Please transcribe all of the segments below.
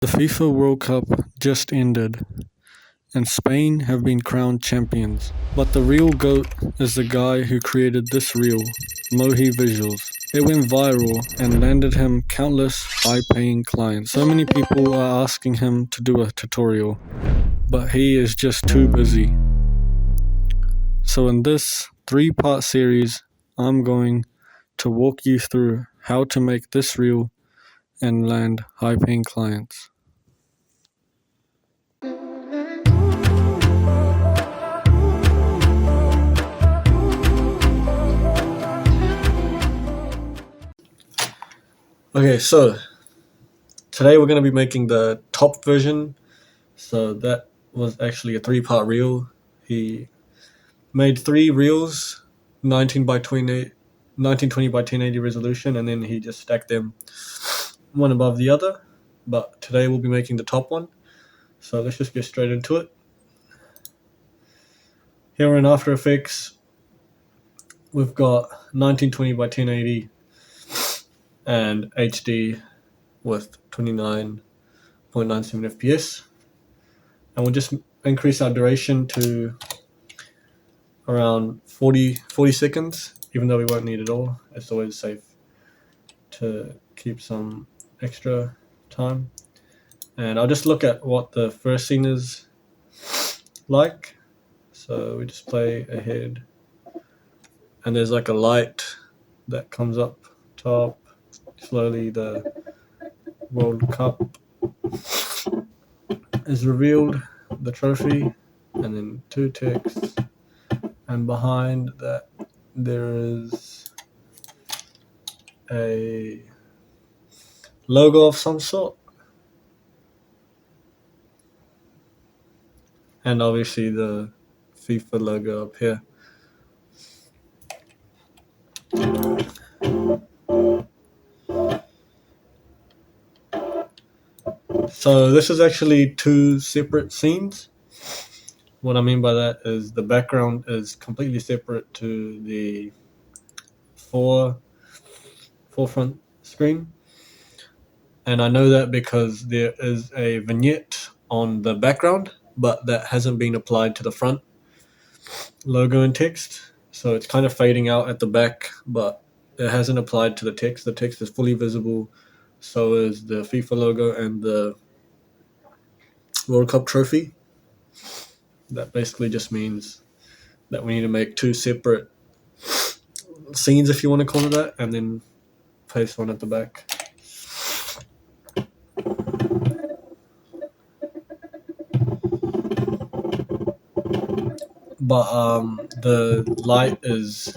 The FIFA World Cup just ended, and Spain have been crowned champions. But the real GOAT is the guy who created this reel, Mohi Visuals. It went viral and landed him countless high-paying clients. So many people are asking him to do a tutorial, but he is just too busy. So in this 3-part series, I'm going to walk you through how to make this reel and land high-paying clients. Okay, so today we're going to be making the top version. So that was actually a 3-part reel. He made 3 reels, 19 by 28, 1920 by 1080 resolution, and then he just stacked them one above the other. But today we'll be making the top one. So let's just get straight into it. Here in After Effects, we've got 1920 by 1080 and HD with 29.97 FPS. And we'll just increase our duration to around 40 seconds, even though we won't need it all. It's always safe to keep some extra time. And I'll just look at what the first scene is like. So we just play ahead, and there's like a light that comes up top. Slowly the World Cup is revealed, the trophy, and then 2 texts, and behind that there is a logo of some sort, and obviously the FIFA logo up here. So this is actually 2 separate scenes. What I mean by that is the background is completely separate to the forefront screen. And I know that because there is a vignette on the background, but that hasn't been applied to the front logo and text. So it's kind of fading out at the back, but it hasn't applied to the text. The text is fully visible. So is the FIFA logo and the World Cup trophy. That basically just means that we need to make 2 separate scenes, if you want to call it that, and then place one at the back. But the light is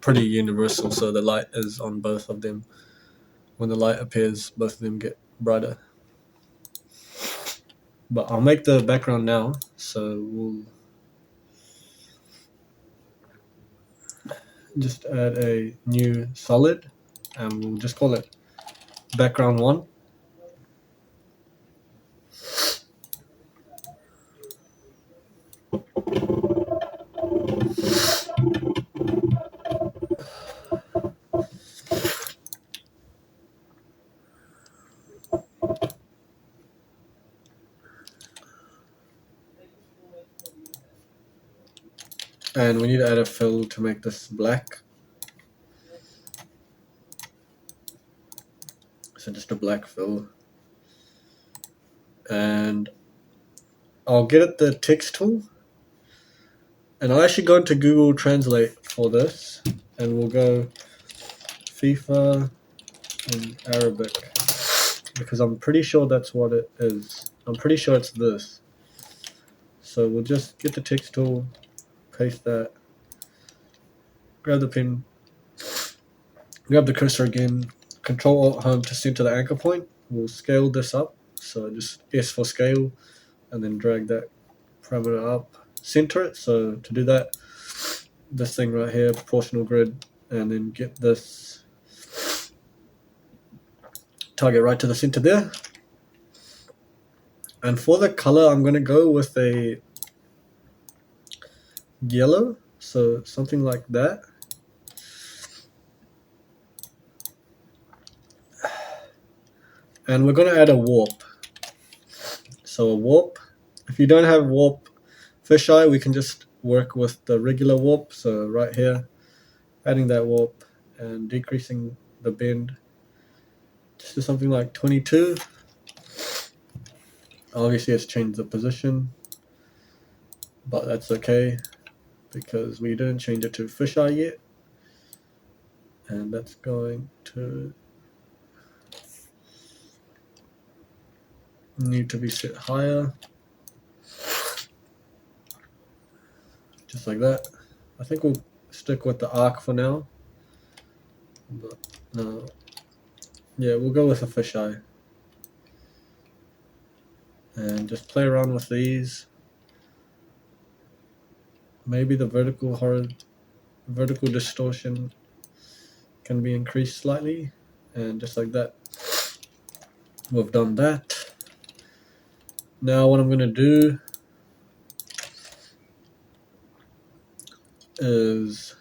pretty universal, so the light is on both of them. When the light appears, both of them get brighter. But I'll make the background now, so we'll just add a new solid, and we'll just call it background 1. And we need to add a fill to make this black. So just a black fill. And I'll get at the text tool. And I'll actually go into Google Translate for this. And we'll go FIFA in Arabic. Because I'm pretty sure that's what it is. I'm pretty sure it's this. So we'll just get the text tool, paste that, grab the pen, grab the cursor again, Control-Alt-Home to center the anchor point. We'll scale this up, so just S for scale, and then drag that parameter up, center it. So to do that, this thing right here, proportional grid, and then get this target right to the center there. And for the color, I'm going to go with a yellow, so something like that. And we're going to add a warp. So a warp. If you don't have warp fisheye, we can just work with the regular warp. So right here, adding that warp and decreasing the bend just to something like 22. Obviously it's changed the position, but that's okay because we didn't change it to fisheye yet. And that's going to need to be set higher. Just like that. I think we'll stick with the arc for now. But no. Yeah, we'll go with a fisheye. And just play around with these. Maybe the vertical distortion can be increased slightly. And just like that. We've done that. Now what I'm going to do is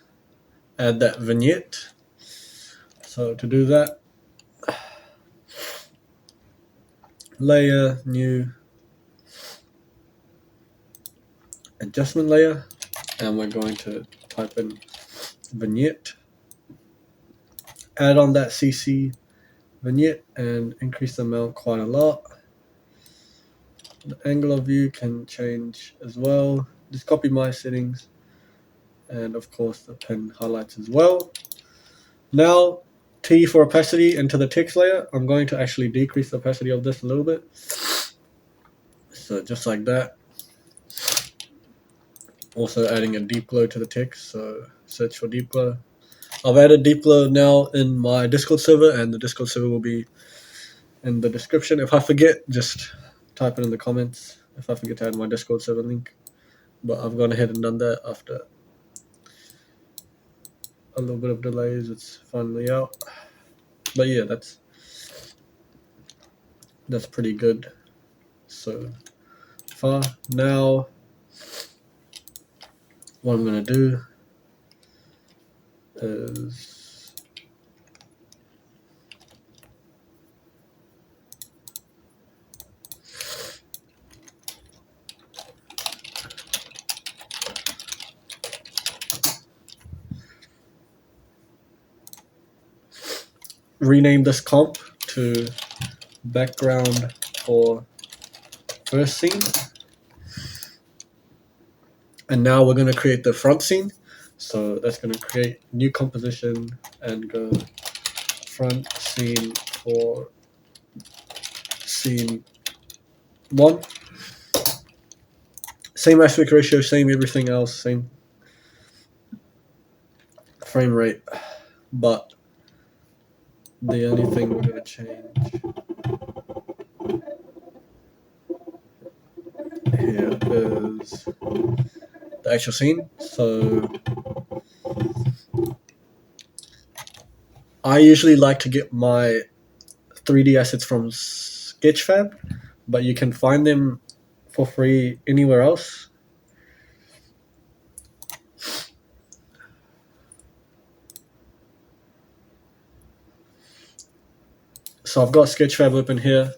add that vignette. So to do that, layer, new adjustment layer, and we're going to type in vignette, add on that CC vignette and increase the amount quite a lot. The angle of view can change as well. Just copy my settings and of course the pen highlights as well. Now T for opacity into the text layer. I'm going to actually decrease the opacity of this a little bit. So just like that. Also adding a deep glow to the text, so search for deep glow. I've added deep glow now in my Discord server, and the Discord server will be in the description. If I forget, just type it in the comments if I forget to add my Discord server link. But I've gone ahead and done that after a little bit of delays. It's finally out. But yeah, that's pretty good so far. Now what I'm gonna do is rename this comp to background for first scene. And now we're going to create the front scene. So that's going to create new composition and go front scene for scene 1. Same aspect ratio, same everything else, same frame rate. But the only thing we're going to change here is the actual scene. So I usually like to get my 3D assets from Sketchfab, but you can find them for free anywhere else. So I've got Sketchfab open here,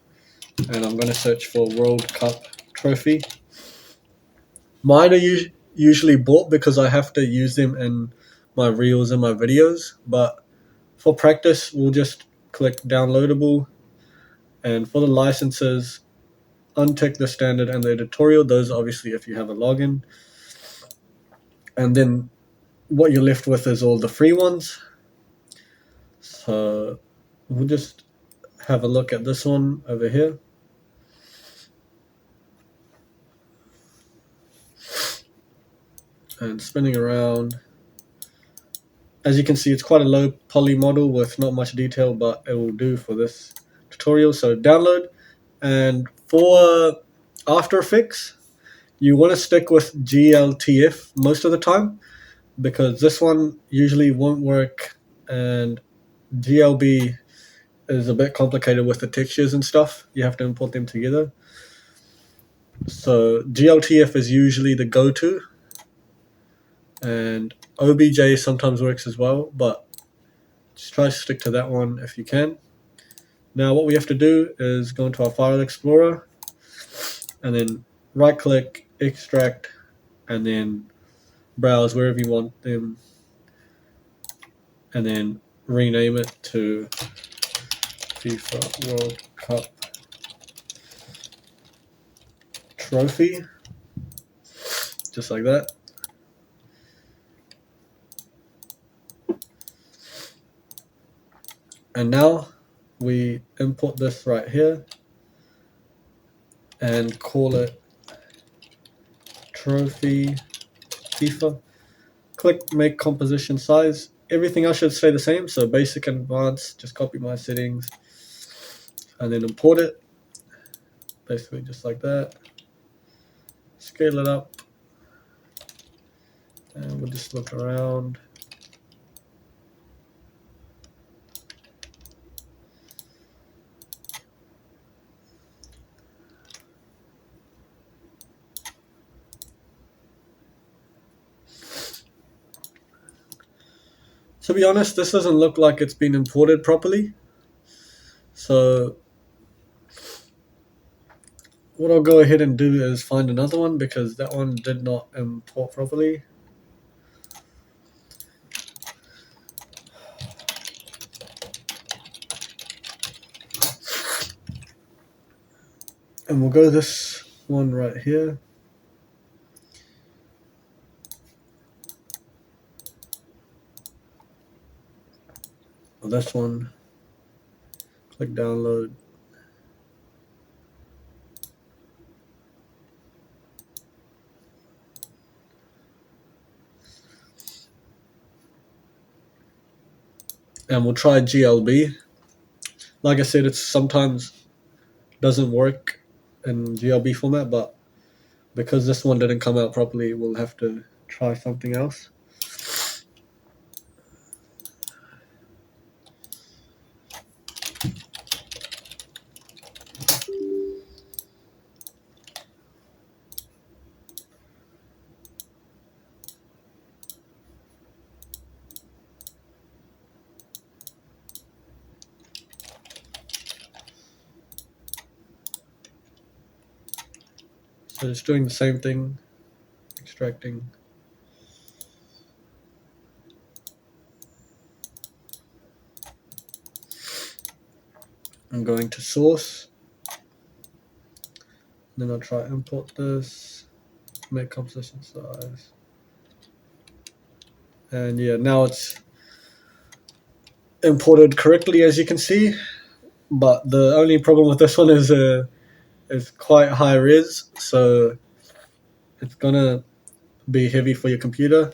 and I'm going to search for World Cup trophy. Mine are usually bought because I have to use them in my reels and my videos, but for practice, we'll just click downloadable, and for the licenses, untick the standard and the editorial. Those obviously if you have a login. And then what you're left with is all the free ones. So we'll just have a look at this one over here. And spinning around. As you can see, it's quite a low poly model with not much detail, but it will do for this tutorial. So download. And for After Effects, you want to stick with GLTF most of the time, because this one usually won't work, and GLB is a bit complicated with the textures and stuff. You have to import them together. So GLTF is usually the go-to, and OBJ sometimes works as well, but just try to stick to that one if you can. Now what we have to do is go into our file explorer, and then right click, extract, and then browse wherever you want them, and then rename it to FIFA World Cup Trophy, just like that. And now we import this right here and call it Trophy FIFA. Click make composition size. Everything else should stay the same. So basic and advanced, just copy my settings and then import it. Basically just like that. Scale it up. And we'll just look around. To be honest, this doesn't look like it's been imported properly. So what I'll go ahead and do is find another one because that one did not import properly. And we'll go this one right here. Or this one. Click download. And we'll try GLB. Like I said, it's sometimes doesn't work in GLB format, but because this one didn't come out properly, we'll have to try something else. So it's doing the same thing, extracting. I'm going to source. Then I'll try import this, make composition size. And yeah, now it's imported correctly as you can see. But the only problem with this one is it's quite high res, so it's gonna be heavy for your computer.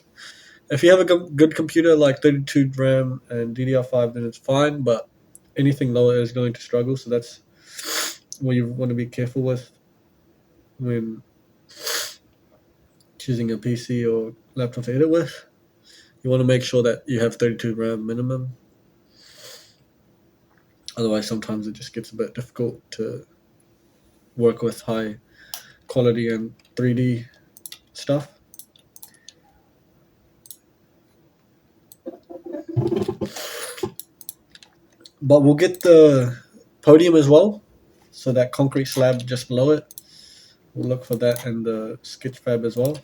If you have a good computer like 32 RAM and DDR5, then it's fine. But anything lower is going to struggle. So that's what you want to be careful with when choosing a PC or laptop to edit with. You want to make sure that you have 32 RAM minimum. Otherwise, sometimes it just gets a bit difficult to work with high quality and 3D stuff. But we'll get the podium as well. So that concrete slab just below it. We'll look for that in the sketch fab as well.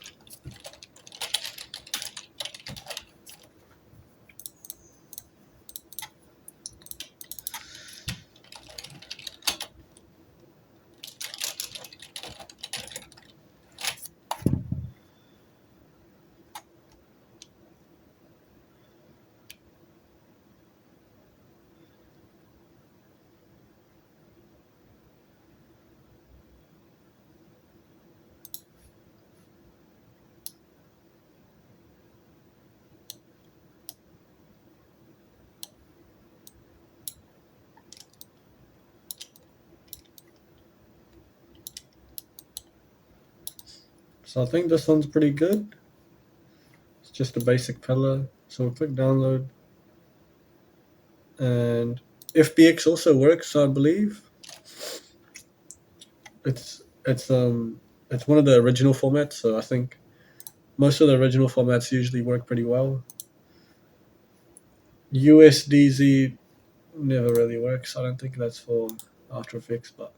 So I think this one's pretty good. It's just a basic pillar. So we'll click download. And FBX also works, I believe. It's one of the original formats, so I think most of the original formats usually work pretty well. USDZ never really works. I don't think that's for After Effects, but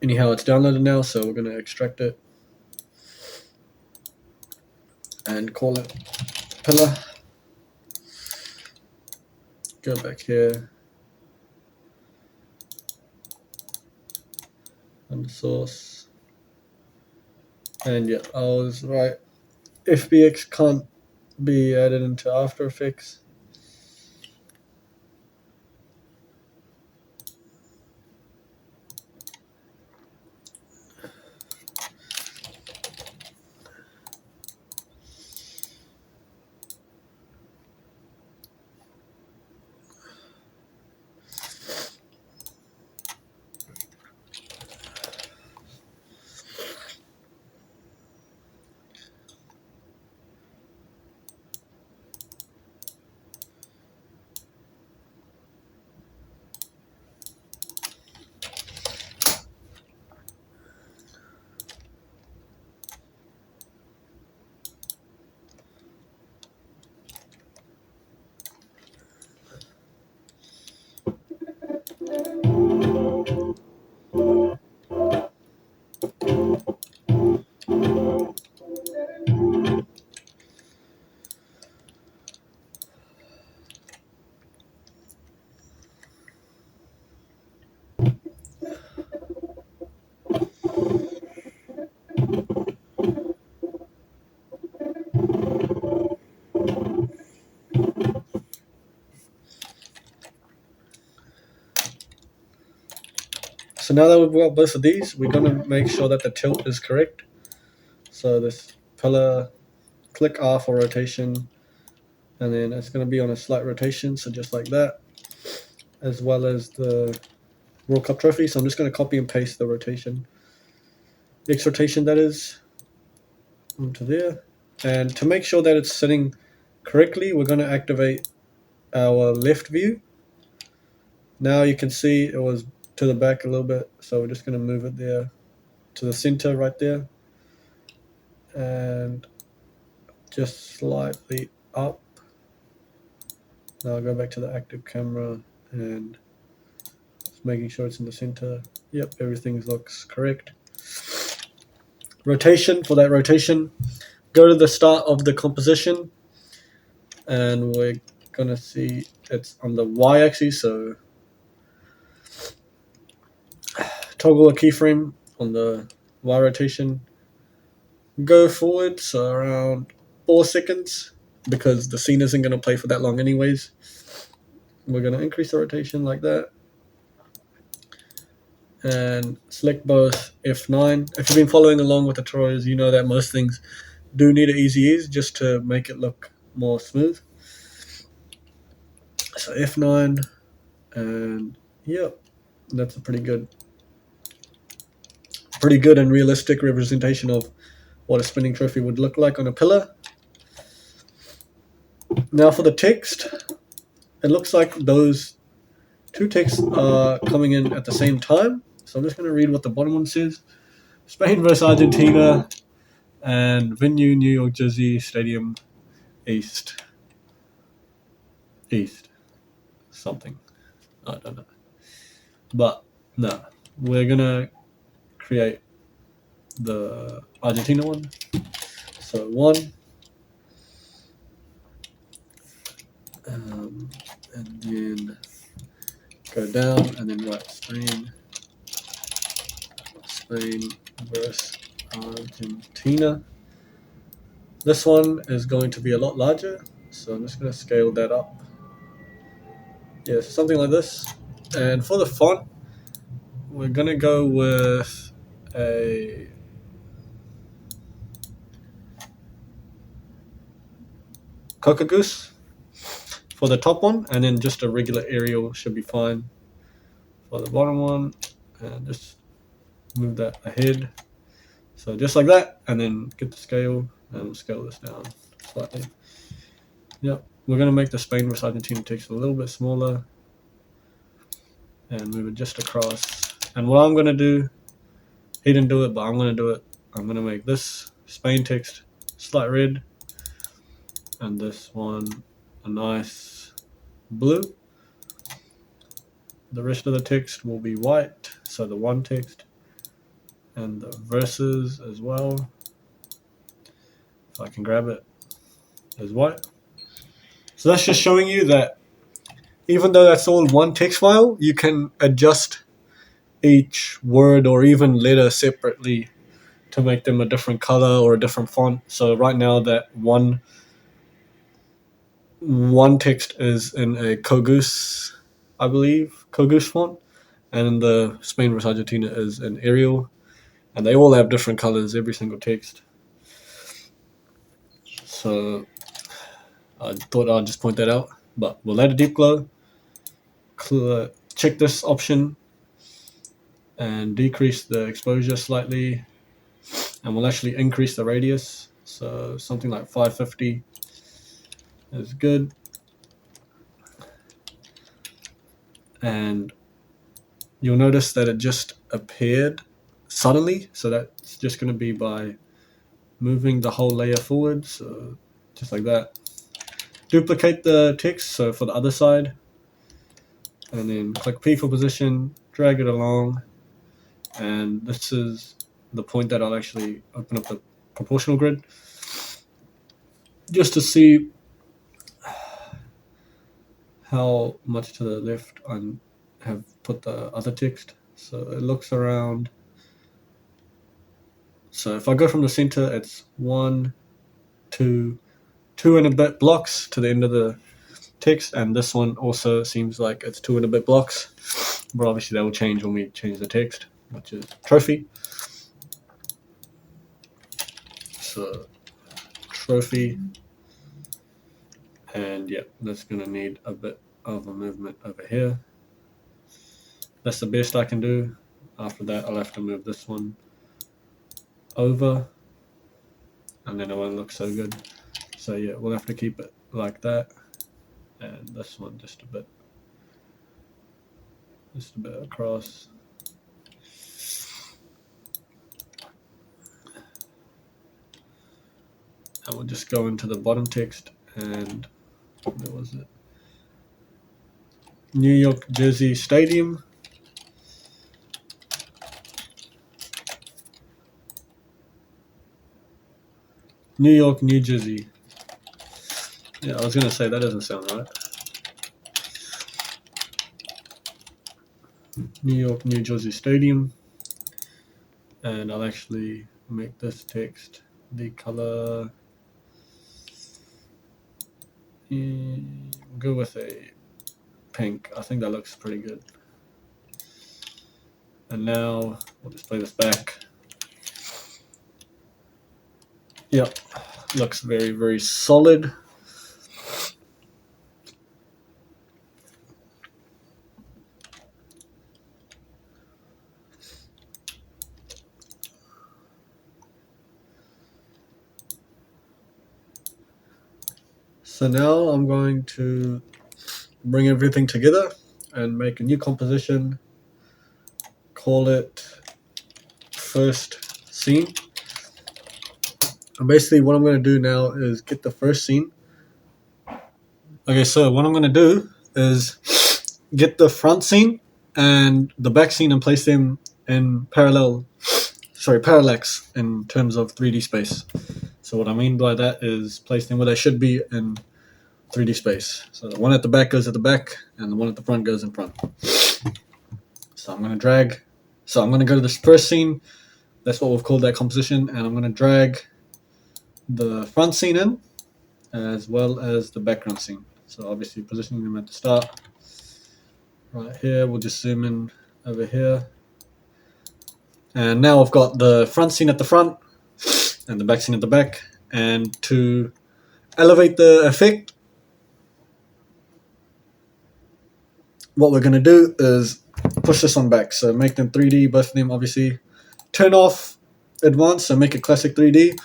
Anyhow, it's downloaded now, so we're going to extract it and call it pillar. Go back here under source, and yeah, I was right. FBX can't be added into After Effects. So now that we've got both of these, we're going to make sure that the tilt is correct. So this pillar, click R for rotation, and then it's going to be on a slight rotation, so just like that, as well as the World Cup trophy. So I'm just going to copy and paste the rotation, X rotation that is, onto there. And to make sure that it's sitting correctly, we're going to activate our left view. Now you can see it was to the back a little bit, so we're just going to move it there to the center right there, and just slightly up. Now I'll go back to the active camera and just making sure it's in the center. Yep, everything looks correct. Rotation, for that rotation, go to the start of the composition, and we're gonna see it's on the y-axis, so toggle a keyframe on the y rotation, go forward, so around 4 seconds, because the scene isn't going to play for that long anyways. We're going to increase the rotation like that, and select both F9. If you've been following along with the tutorials, you know that most things do need an easy ease just to make it look more smooth. So F9, and yep, that's a pretty good and realistic representation of what a spinning trophy would look like on a pillar. Now for the text, it looks like those two texts are coming in at the same time. So I'm just going to read what the bottom one says. Spain versus Argentina, and venue New York Jersey Stadium East. Something. I don't know. But no, we're going to create the Argentina one. So one. And then go down and then write Spain versus Argentina. This one is going to be a lot larger, so I'm just going to scale that up. Yeah, something like this. And for the font, we're going to go with a Coca Goose for the top one, and then just a regular Arial should be fine for the bottom one. And just move that ahead. So just like that, and then get the scale, and we'll scale this down slightly. Yep, we're going to make the Spain versus Argentina text a little bit smaller and move it just across. And what I'm going to do, he didn't do it, but I'm going to do it. I'm going to make this Spain text slight red, and this one a nice blue. The rest of the text will be white, so the one text. and the verses as well. If I can grab it, is white. So that's just showing you that even though that's all one text file, you can adjust each word or even letter separately to make them a different color or a different font. So right now that one text is in a Kogus, I believe, Kogus font, and the Spain vs Argentina is in Arial, and they all have different colors, every single text. So I thought I'd just point that out. But we'll add a deep glow, check this option, and decrease the exposure slightly, and we'll actually increase the radius. So something like 550 is good. And you'll notice that it just appeared suddenly. So that's just going to be by moving the whole layer forward. So just like that. Duplicate the text, so for the other side, and then click P for position, drag it along, and this is the point that I'll actually open up the proportional grid just to see how much to the left I have put the other text. So it looks around. So if I go from the center, it's 1, 2, 2 and a bit blocks to the end of the text, and this one also seems like it's 2 and a bit blocks, but obviously that will change when we change the text, which is trophy. So trophy, and yeah, that's gonna need a bit of a movement over here. That's the best I can do. After that, I'll have to move this one over, and then it won't look so good. So yeah, we'll have to keep it like that, and this one just a bit across. And we'll just go into the bottom text, and where was it? New York Jersey Stadium. New York, New Jersey. Yeah, I was gonna say that doesn't sound right. New York, New Jersey Stadium. And I'll actually make this text the color. Go with a pink. I think that looks pretty good. And now we'll just play this back. Yep, looks very, very solid. So now I'm going to bring everything together and make a new composition. Call it first scene. And basically what I'm going to do now is get the first scene. Okay, so what I'm going to do is get the front scene and the back scene and place them in parallax in terms of 3D space. So what I mean by that is place them where they should be in 3D space. So the one at the back goes at the back, and the one at the front goes in front. So I'm going to drag. So I'm going to go to this first scene. That's what we've called that composition, and I'm going to drag the front scene in as well as the background scene. So obviously positioning them at the start. Right here, we'll just zoom in over here. And now I've got the front scene at the front and the back scene at the back. And to elevate the effect, what we're going to do is push this one back. So make them 3D, both of them obviously. Turn off advanced, so make it classic 3D.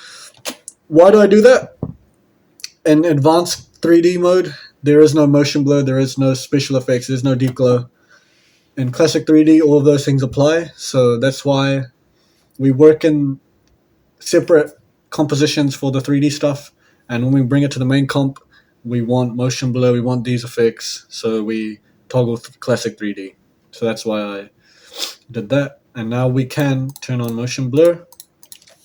Why do I do that? In advanced 3D mode, there is no motion blur, there is no special effects, there's no deep glow. In classic 3D, all of those things apply. So that's why we work in separate compositions for the 3D stuff. And when we bring it to the main comp, we want motion blur, we want these effects. So we toggle classic 3D. So that's why I did that. And now we can turn on motion blur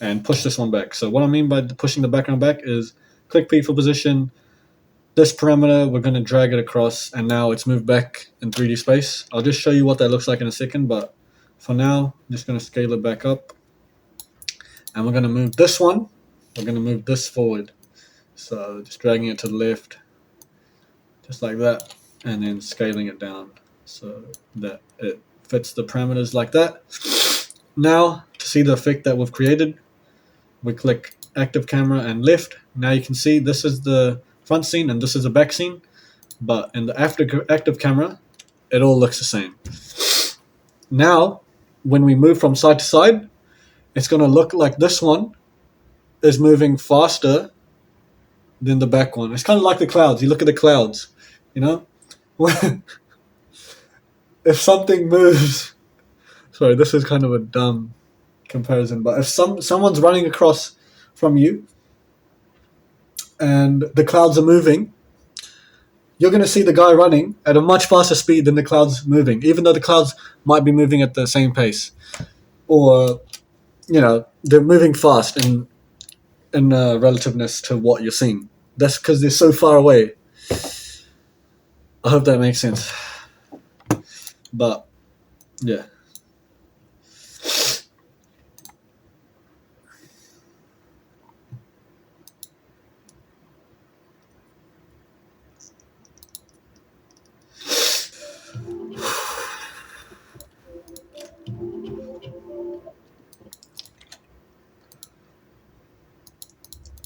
and push this one back. So what I mean by pushing the background back is click P for position. This parameter, we're going to drag it across, and now it's moved back in 3D space. I'll just show you what that looks like in a second, but for now, I'm just going to scale it back up. And we're going to move this one. We're going to move this forward. So just dragging it to the left, just like that, and then scaling it down so that it fits the parameters like that. Now, to see the effect that we've created, we click active camera and left. Now you can see this is the front scene and this is the back scene, but in the active camera, it all looks the same. Now, when we move from side to side, it's going to look like this one is moving faster than the back one. It's kind of like the clouds. You look at the clouds, you know? If something moves, sorry, this is kind of a dumb comparison, but if someone's running across from you and the clouds are moving, you're going to see the guy running at a much faster speed than the clouds moving, even though the clouds might be moving at the same pace, or they're moving fast in relativeness to what you're seeing. That's because they're so far away. I hope that makes sense. But yeah.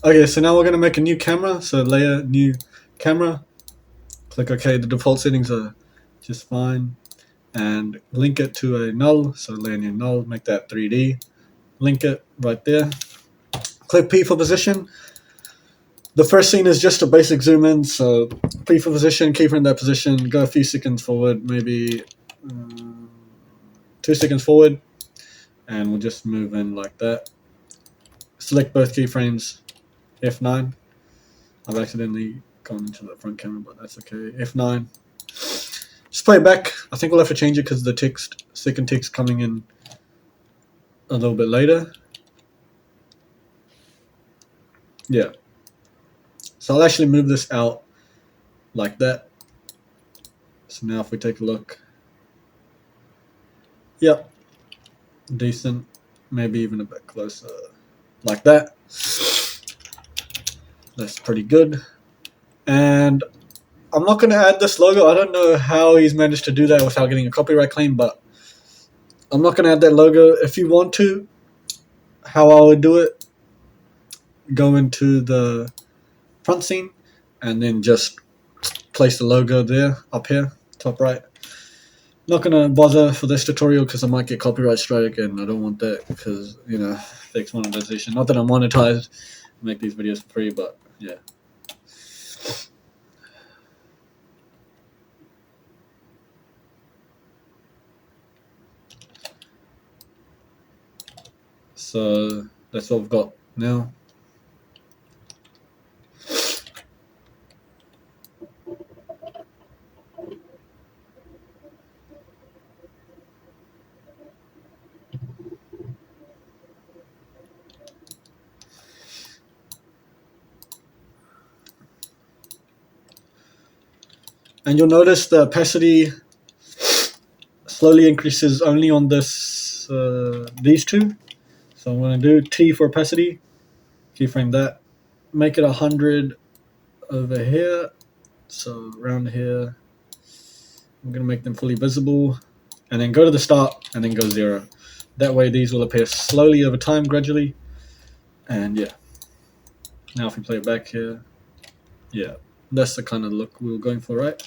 Okay, so now we're going to make a new camera. So layer, new camera. Click OK. The default settings are just fine. And link it to a null. So layer new null, make that 3D. Link it right there. Click P for position. The first scene is just a basic zoom in. So P for position, keep it in that position. Go a few seconds forward, maybe 2 seconds forward. And we'll just move in like that. Select both keyframes. F9. I've accidentally gone into the front camera, but that's okay. F9. Just play it back. I think we'll have to change it because the second text coming in a little bit later. Yeah. So I'll actually move this out like that. So now if we take a look. Yep. Decent. Maybe even a bit closer. Like that. That's pretty good. And I'm not going to add this logo. I don't know how he's managed to do that without getting a copyright claim, but I'm not going to add that logo. If you want to, how I would do it, go into the front scene and then just place the logo there, up here, top right. Not going to bother for this tutorial because I might get copyright strike and I don't want that because, fixed monetization. Not that I'm monetized, I make these videos for free, but yeah. So that's what we've got now. And you'll notice the opacity slowly increases only on these two. So I'm going to do T for opacity, keyframe that, make it 100 over here, so around here. I'm going to make them fully visible, and then go to the start, and then go 0. That way these will appear slowly over time, gradually, and yeah. Now if we play it back here, yeah, that's the kind of look we were going for, right?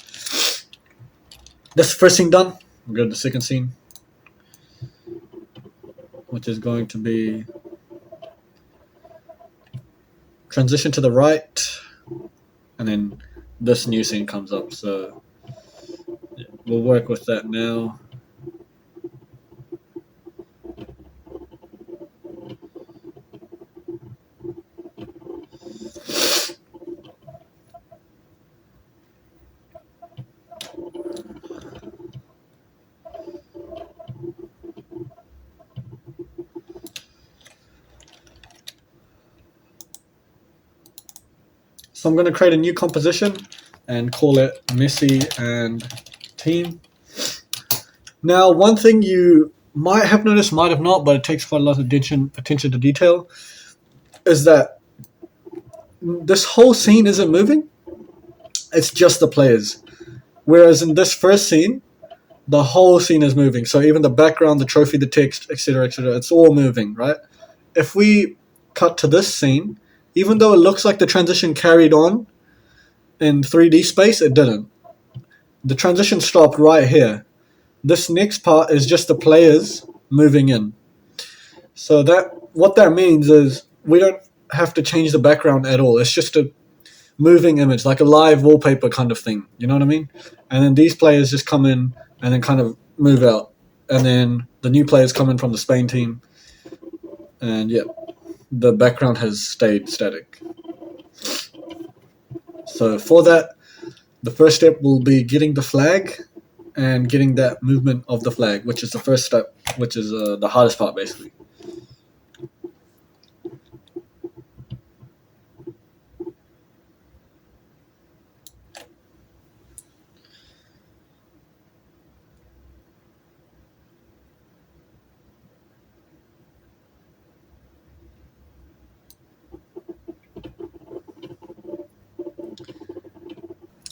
That's the first scene done. We'll go to the second scene, which is going to be transition to the right, and then this new scene comes up. So yeah, we'll work with that now. So I'm going to create a new composition and call it Messi and Team. Now, one thing you might have noticed, might have not, but it takes quite a lot of attention to detail, is that this whole scene isn't moving. It's just the players. Whereas in this first scene, the whole scene is moving. So even the background, the trophy, the text, etc., etc., it's all moving, right? If we cut to this scene, even though it looks like the transition carried on in 3D space, it didn't. The transition stopped right here. This next part is just the players moving in. So that what that means is we don't have to change the background at all. It's just a moving image, like a live wallpaper kind of thing. You know what I mean? And then these players just come in and then kind of move out. And then the new players come in from the Spain team. And yeah, the background has stayed static. So for that, the first step will be getting the flag and getting that movement of the flag, which is the first step, which is the hardest part basically.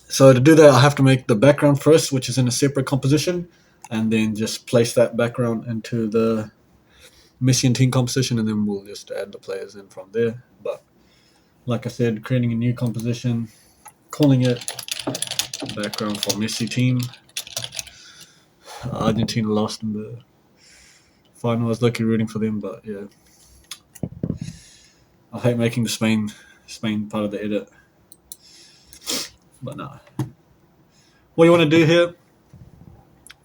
So to do that, I have to make the background first, which is in a separate composition, and then just place that background into the Messi and Team composition, and then we'll just add the players in from there. But like I said, creating a new composition, calling it background for Messi Team. Argentina lost in the final. I was lucky rooting for them, but yeah, I hate making the Spain part of the edit. But nah. What you want to do here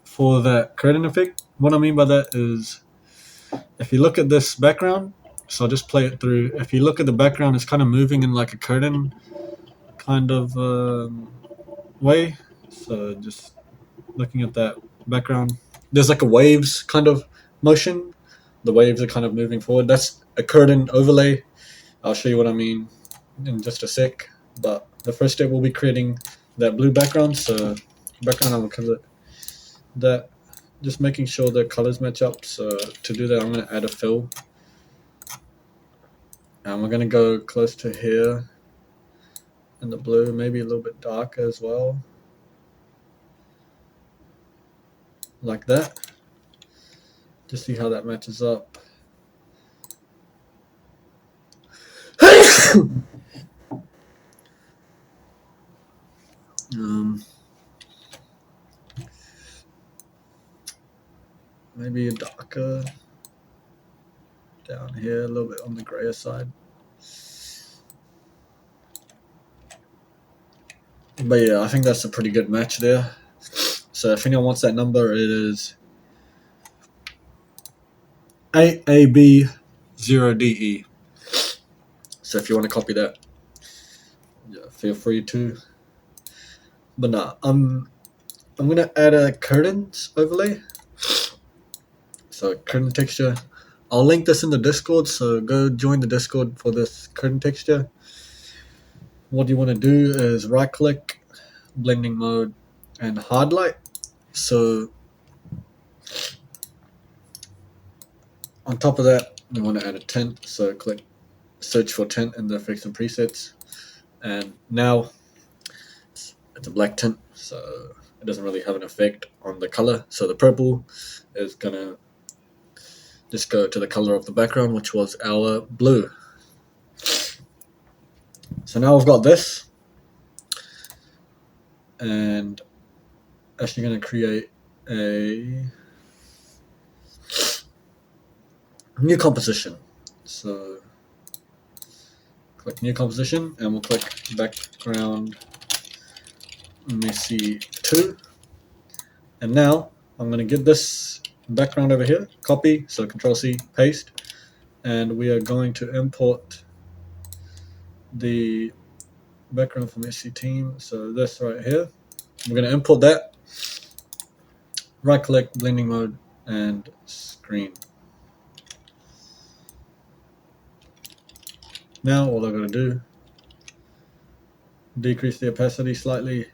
for that curtain effect, what I mean by that is if you look at this background, so I'll just play it through. If you look at the background, it's kind of moving in like a curtain kind of way. So just looking at that background, there's like a waves kind of motion. The waves are kind of moving forward. That's a curtain overlay. I'll show you what I mean in just a sec. But the first step will be creating that blue background. So background, I'm gonna color that, just making sure the colors match up. So to do that, I'm gonna add a fill, and we're gonna go close to here in the blue, maybe a little bit darker as well, like that. Just see how that matches up. Maybe a darker down here, a little bit on the grayer side. But yeah, I think that's a pretty good match there. So if anyone wants that number, it is AAB0DE. So if you want to copy that, yeah, feel free to. But nah, I'm gonna add a curtains overlay. So curtain texture. I'll link this in the Discord, so go join the Discord for this curtain texture. What you want to do is right click, blending mode, and hard light. So on top of that, you want to add a tint. So click search for tint in the effects and presets. And now it's a black tint, so it doesn't really have an effect on the color. So the purple is gonna just go to the color of the background, which was our blue. So now we've got this, and actually going to create a new composition. So click new composition, and we'll click background Messi 2. And now I'm going to get this background over here, copy, so Control C, paste, and we are going to import the background from Messi Team. So this right here, we're going to import that, right click, blending mode, and screen. Now all I've got to do decrease the opacity slightly.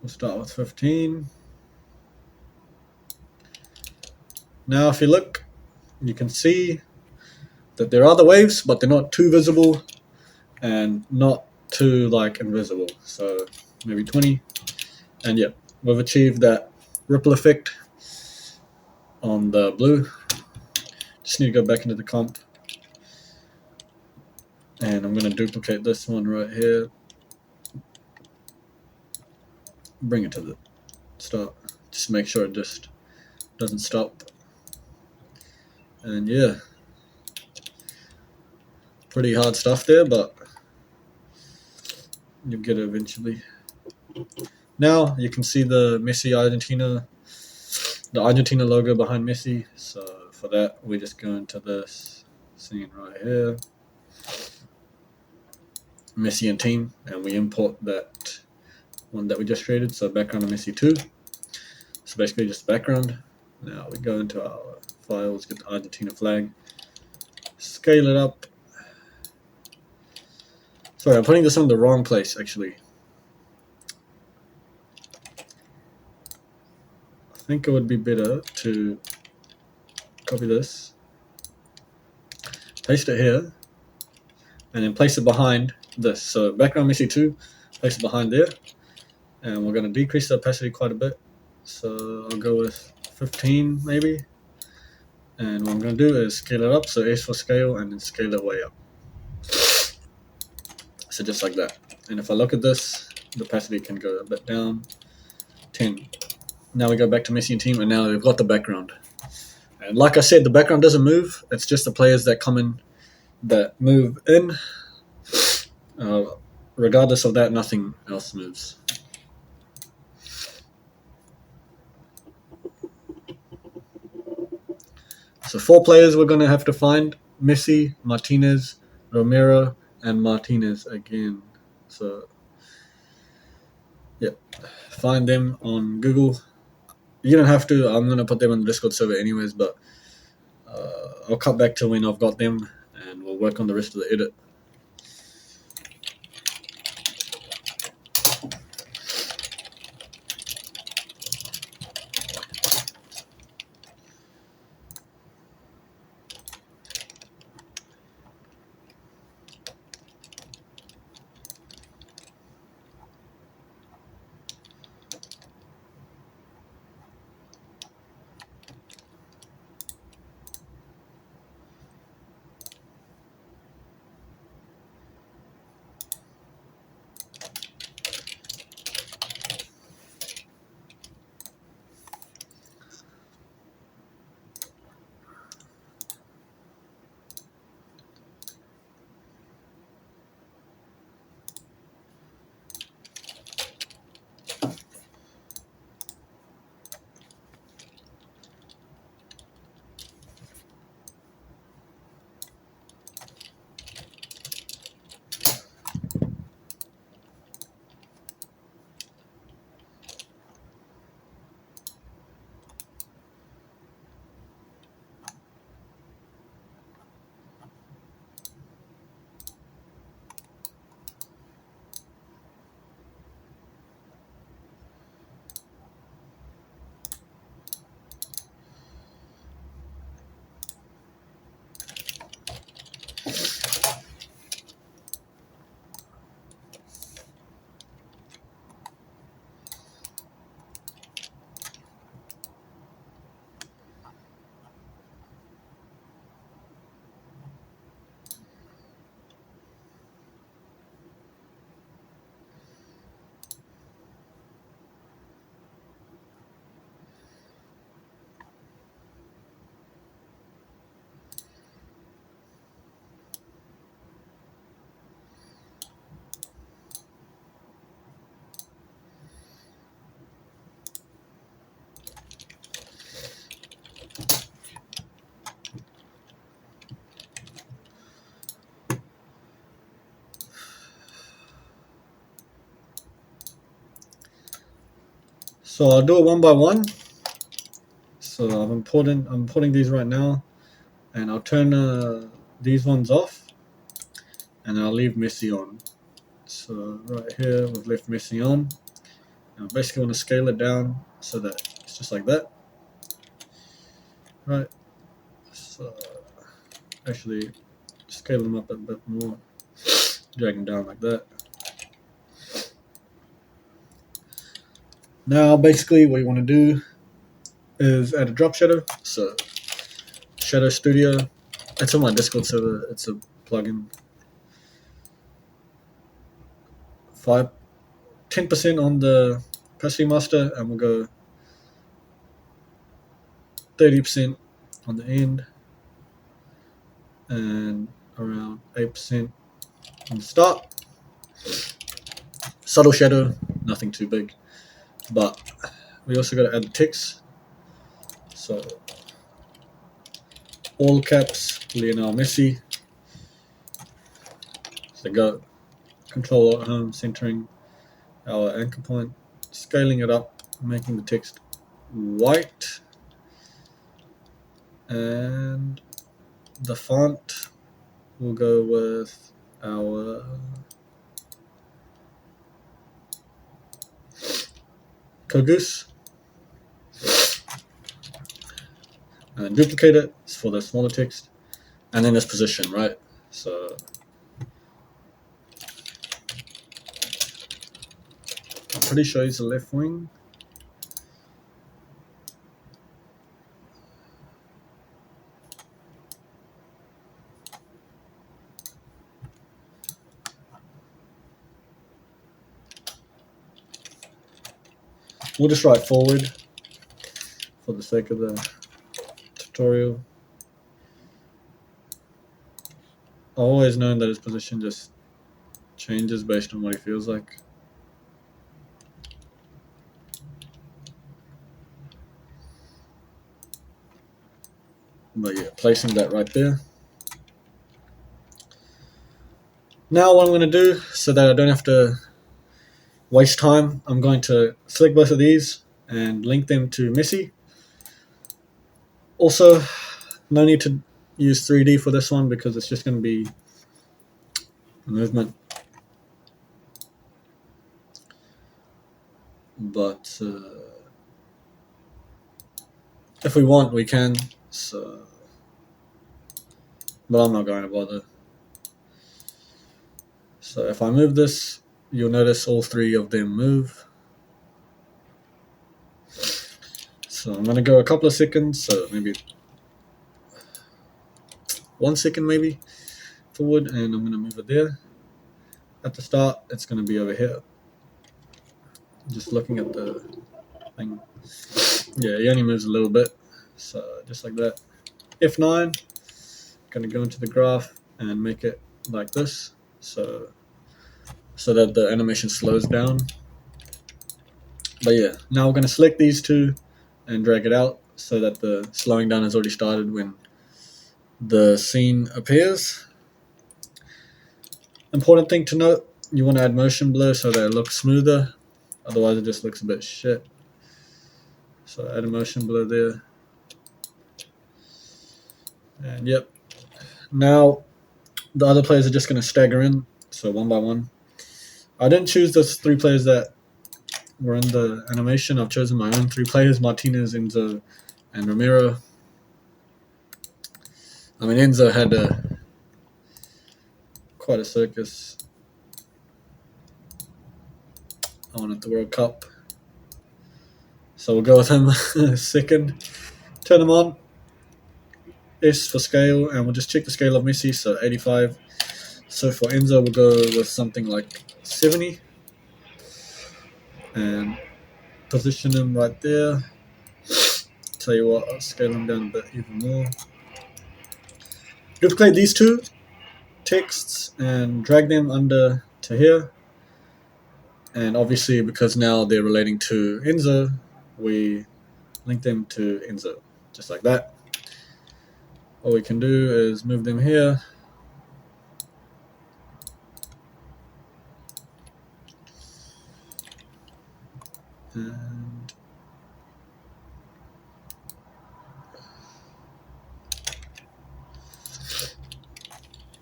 We'll start with 15. Now if you look, you can see that there are the waves, but they're not too visible and not too like invisible. So maybe 20. And yeah, we've achieved that ripple effect on the blue. Just need to go back into the comp. And I'm going to duplicate this one right here. Bring it to the start. Just make sure it just doesn't stop. And yeah, pretty hard stuff there, but you'll get it eventually. Now you can see the Messi Argentina, the Argentina logo behind Messi. So for that, we just go into this scene right here, Messi and team, and we import that one that we just created. So background of Messi 2. So basically just background. Now we go into our files, get the Argentina flag, scale it up. Sorry, I'm putting this on the wrong place actually. I think it would be better to copy this, paste it here, and then place it behind this. So background Messi 2, place it behind there. And we're going to decrease the opacity quite a bit. So I'll go with 15 maybe. And what I'm going to do is scale it up. So S for scale and then scale it way up. So just like that. And if I look at this, the opacity can go a bit down. 10. Now we go back to Messi and team, and now we've got the background. And like I said, the background doesn't move. It's just the players that come in that move in. Regardless of that, nothing else moves. So 4 players we're going to have to find: Messi, Martinez, Romero, and Martinez again. So yeah, find them on Google. You don't have to. I'm going to put them on the Discord server anyways, but I'll cut back to when I've got them, and we'll work on the rest of the edit. So I'll do it one by one. So I'm putting these right now, and I'll turn these ones off, and I'll leave Messi on. So right here we've left Messi on. And I basically want to scale it down so that it's just like that. Right. So actually scale them up a bit more. Drag them down like that. Now basically what you want to do is add a drop shadow. So Shadow Studio. It's on my Discord server. It's a plugin. 10% on the opacity master, and we'll go 30% on the end, and around 8% on the start. Subtle shadow, nothing too big, but we also got to add the text. So all caps, Lionel Messi. So go Control Alt Home, centering our anchor point, scaling it up, making the text white, and the font we'll go with our Kogus, and then duplicate it for the smaller text, and then this position, right? So I'm pretty sure it's the left wing. We'll just write forward for the sake of the tutorial. I've always known that his position just changes based on what he feels like. But yeah, placing that right there. Now what I'm going to do, so that I don't have to waste time, I'm going to select both of these and link them to Messi. Also, no need to use 3D for this one because it's just going to be movement. But if we want, we can. So, but I'm not going to bother. So if I move this, you'll notice all three of them move. So I'm going to go a couple of seconds, so maybe 1 second maybe forward, and I'm going to move it there. At the start, it's going to be over here. Just looking at the thing. Yeah, he only moves a little bit. So just like that. F9, going to go into the graph and make it like this. So that the animation slows down. But yeah, now we're going to select these two and drag it out so that the slowing down has already started when the scene appears. Important thing to note, you want to add motion blur so that it looks smoother, otherwise it just looks a bit shit. So add a motion blur there. And yep, now the other players are just going to stagger in, so one by one. I didn't choose those three players that were in the animation. I've chosen my own three players, Martinez, Enzo, and Romero. I mean, Enzo had quite a circus on at the World Cup. So we'll go with him second. Turn him on. S for scale, and we'll just check the scale of Messi, so 85. So for Enzo, we'll go with something like 70. And position him right there. Tell you what, I'll scale him down a bit even more. Duplicate these two texts and drag them under to here. And obviously, because now they're relating to Enzo, we link them to Enzo, just like that. What we can do is move them here. And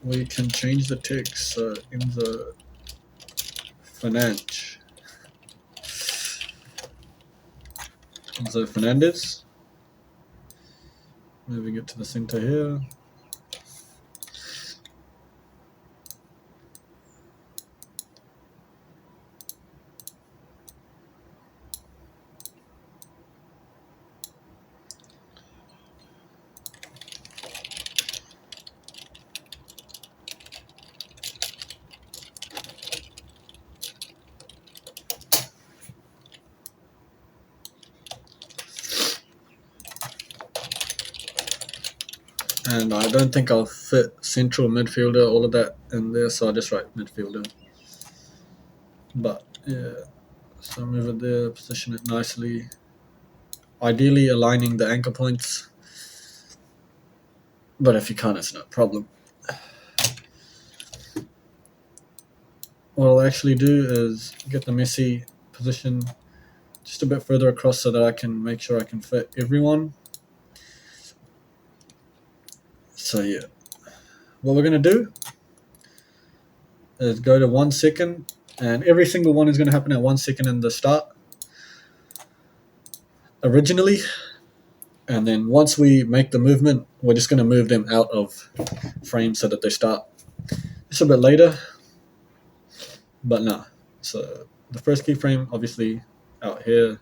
we can change the text. So Enzo Fernandes. Enzo Fernandez. Moving it to the center here. And I don't think I'll fit central midfielder, all of that in there, so I'll just write midfielder. But yeah, so move it there, position it nicely. Ideally aligning the anchor points, but if you can't, it's no problem. What I'll actually do is get the Messi position just a bit further across so that I can make sure I can fit everyone. So yeah, what we're going to do is go to 1 second, and every single one is going to happen at 1 second in the start originally, and then once we make the movement, we're just going to move them out of frame so that they start just a bit later, but nah. So the first keyframe obviously out here,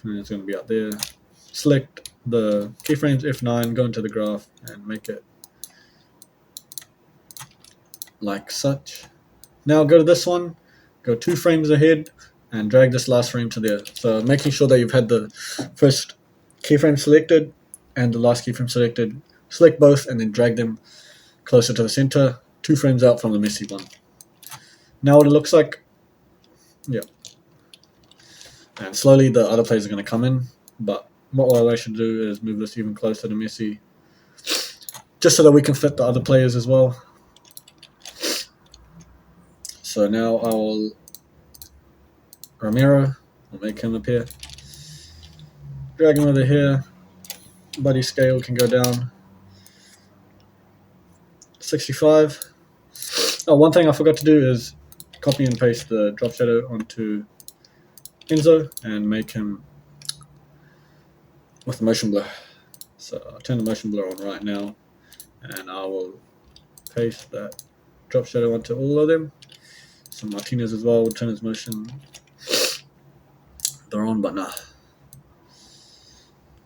and it's going to be out there. Select the keyframes F9, go into the graph and make it like such. Now go to this one, go 2 frames ahead and drag this last frame to there. So making sure that you've had the first keyframe selected and the last keyframe selected. Select both and then drag them closer to the center, 2 frames out from the Messi one. Now what it looks like, yeah. And slowly the other players are going to come in, but what I should do is move this even closer to Messi, just so that we can fit the other players as well. So now I'll Romero, I'll make him appear. Drag him over here. Buddy scale can go down 65. Oh, one thing I forgot to do is copy and paste the drop shadow onto Enzo and make him with the motion blur. So I'll turn the motion blur on right now, and I will paste that drop shadow onto all of them. So Martinez as well will turn his motion blur on, but nah.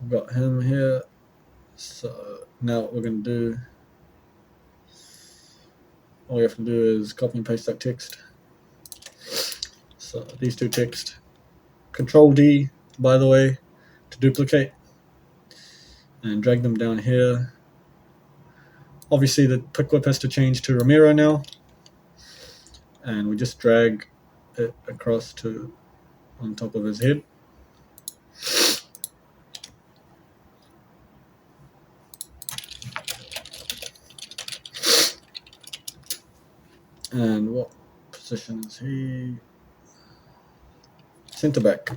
We've got him here. So now what we're going to do, all we have to do is copy and paste that text. So these 2 text, Control D, by the way, to duplicate, and drag them down here. Obviously the pick whip has to change to Romero now, and we just drag it across to on top of his head. And what position is he? Center back.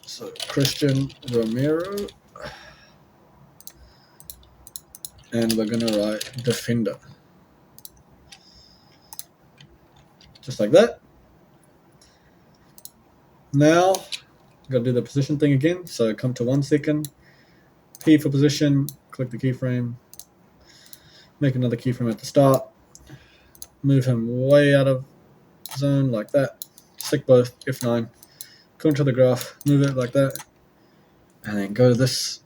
So Christian Romero, and we're gonna write defender, just like that. Now gotta do the position thing again. So come to 1 second, P for position, click the keyframe, make another keyframe at the start, move him way out of zone like that, stick both, F9, go into the graph, move it like that, and then go to this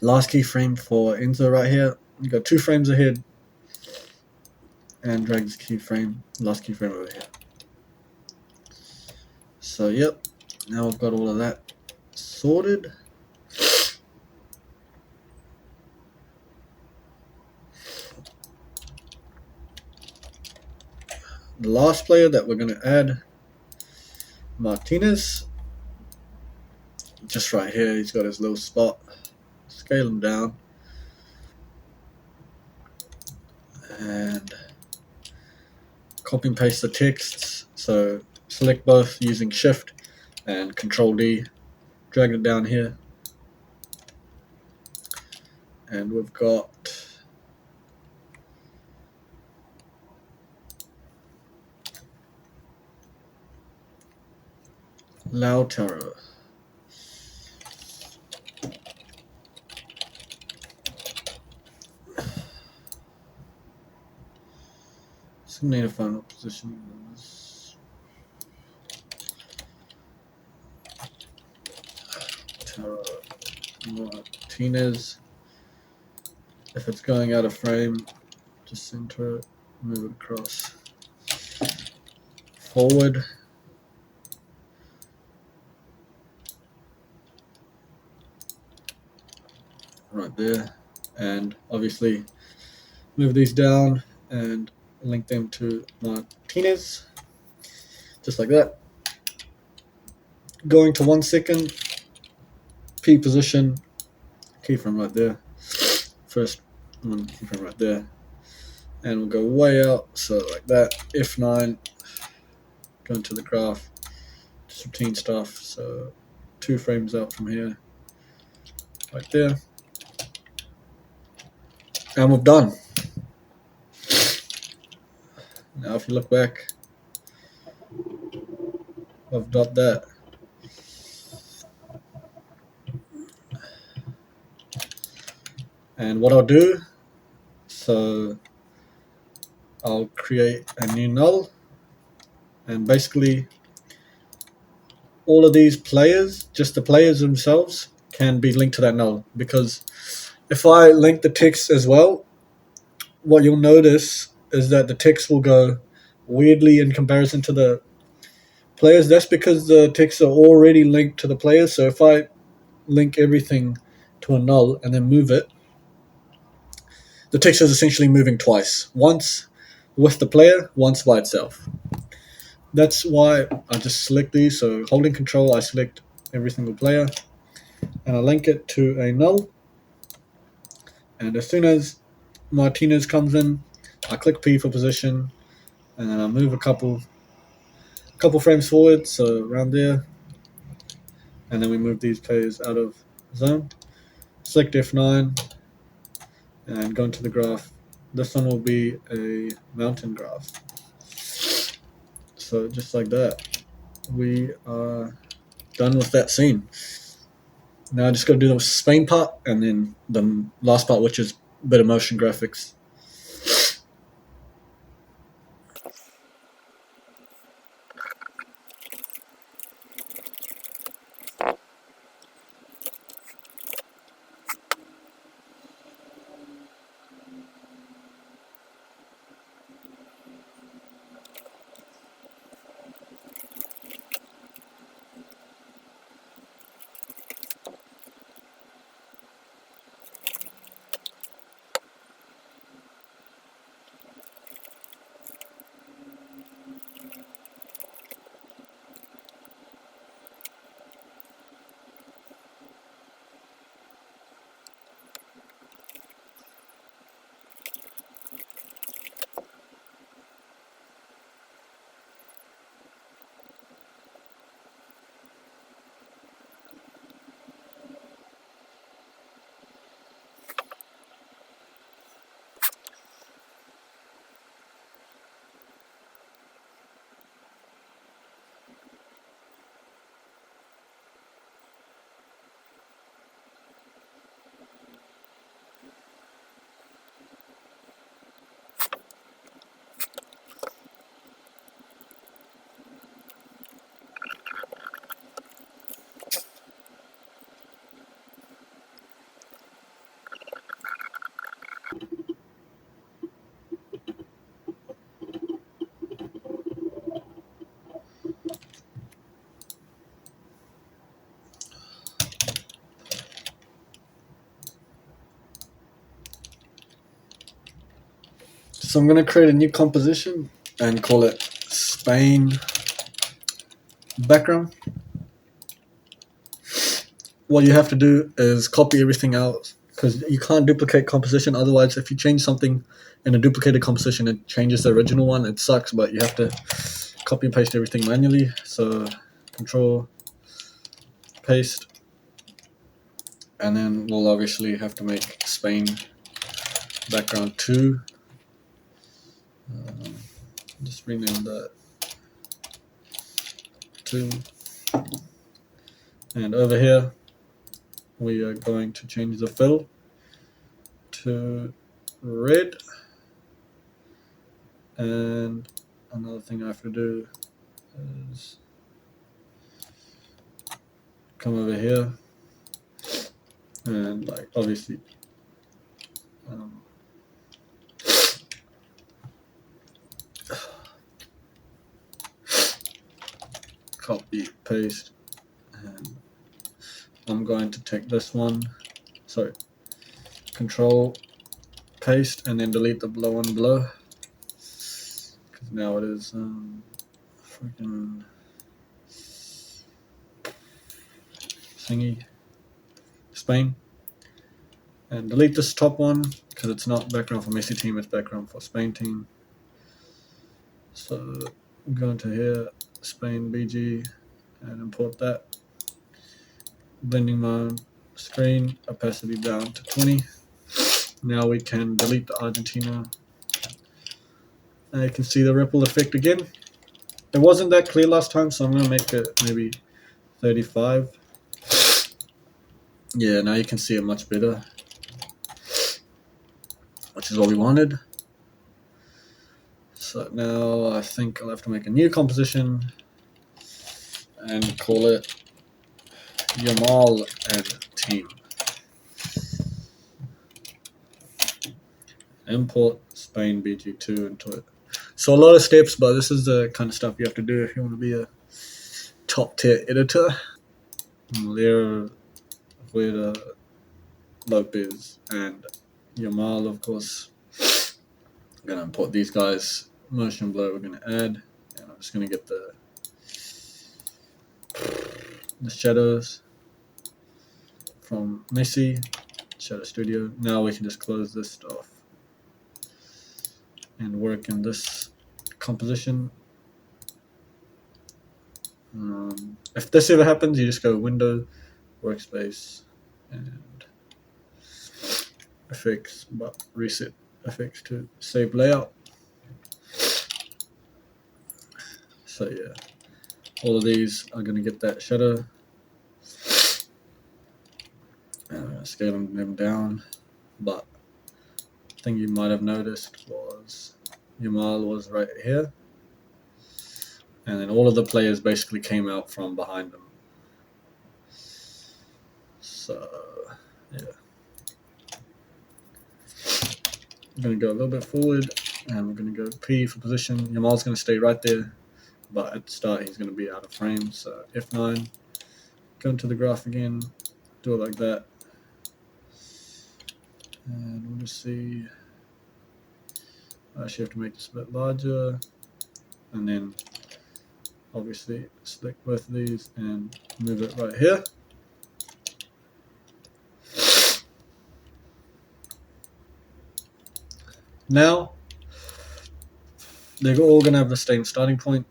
last keyframe for Enzo right here. You go 2 frames ahead and drag this keyframe, last keyframe over here. So yep, now I've got all of that sorted. The last player that we're going to add, Martinez, just right here, he's got his little spot. Scale him down and copy and paste the texts. So select both using Shift and Control D, drag it down here, and we've got Lautaro. So need to find what position it is. Lautaro. Martinez. If it's going out of frame, just center it, move it across. Forward. Right there. And obviously move these down and link them to Martinez. Just like that. Going to 1 second. P position. Keyframe right there. First one keyframe right there. And we'll go way out, so like that. F9. Go into the graph. Just routine stuff. So 2 frames out from here. Right there. And we're done. Now if you look back, I've got that. And what I'll do, so I'll create a new null, and basically all of these players, just the players themselves, can be linked to that null. Because if I link the ticks as well, what you'll notice is that the ticks will go weirdly in comparison to the players. That's because the ticks are already linked to the players. So if I link everything to a null and then move it, the text is essentially moving twice. Once with the player, once by itself. That's why I just select these. So holding control, I select every single player and I link it to a null. And as soon as Martinez comes in, I click P for position and then I move a couple frames forward, so around there. And then we move these players out of zone. Select F9 and go into the graph. This one will be a mountain graph. So just like that, we are done with that scene. Now I just got to do the Spain part and then the last part, which is a bit of motion graphics. So I'm going to create a new composition and call it Spain background. What you have to do is copy everything out because you can't duplicate composition. Otherwise, if you change something in a duplicated composition, it changes the original one. It sucks, but you have to copy and paste everything manually. So control, paste, and then we'll obviously have to make Spain background 2. Just rename that 2. And over here, we are going to change the fill to red. And another thing I have to do is come over here and like obviously copy, paste, and I'm going to take this one, sorry, control, paste, and then delete the below one below, because now it is freaking thingy, Spain, and delete this top one, because it's not background for Messi team, it's background for Spain team. So go into here, Spain BG, and import that. Blending mode, screen, opacity down to 20. Now we can delete the Argentina. And you can see the ripple effect again. It wasn't that clear last time, so I'm going to make it maybe 35. Yeah, now you can see it much better, which is what we wanted. So now I think I'll have to make a new composition and call it Yamal and Team. Import Spain BG2 into it. So a lot of steps, but this is the kind of stuff you have to do if you want to be a top tier editor. Lera, Guida, Lopez, and Yamal, of course. I'm going to import these guys. Motion blur we're going to add. And I'm just going to get the shadows from Messi, Shadow Studio. Now we can just close this stuff and work in this composition. If this ever happens, you just go Window, Workspace, and Effects, but reset effects to save layout. So yeah, all of these are going to get that shadow. Scaling them down, but the thing you might have noticed was Yamal was right here, and then all of the players basically came out from behind them. So yeah, I'm going to go a little bit forward, and we're going to go P for position. Yamal's going to stay right there, but at the start he's going to be out of frame, so F9, go into the graph again, do it like that, and we'll just see. I actually have to make this a bit larger, and then obviously select both of these and move it right here. Now they're all going to have the same starting point,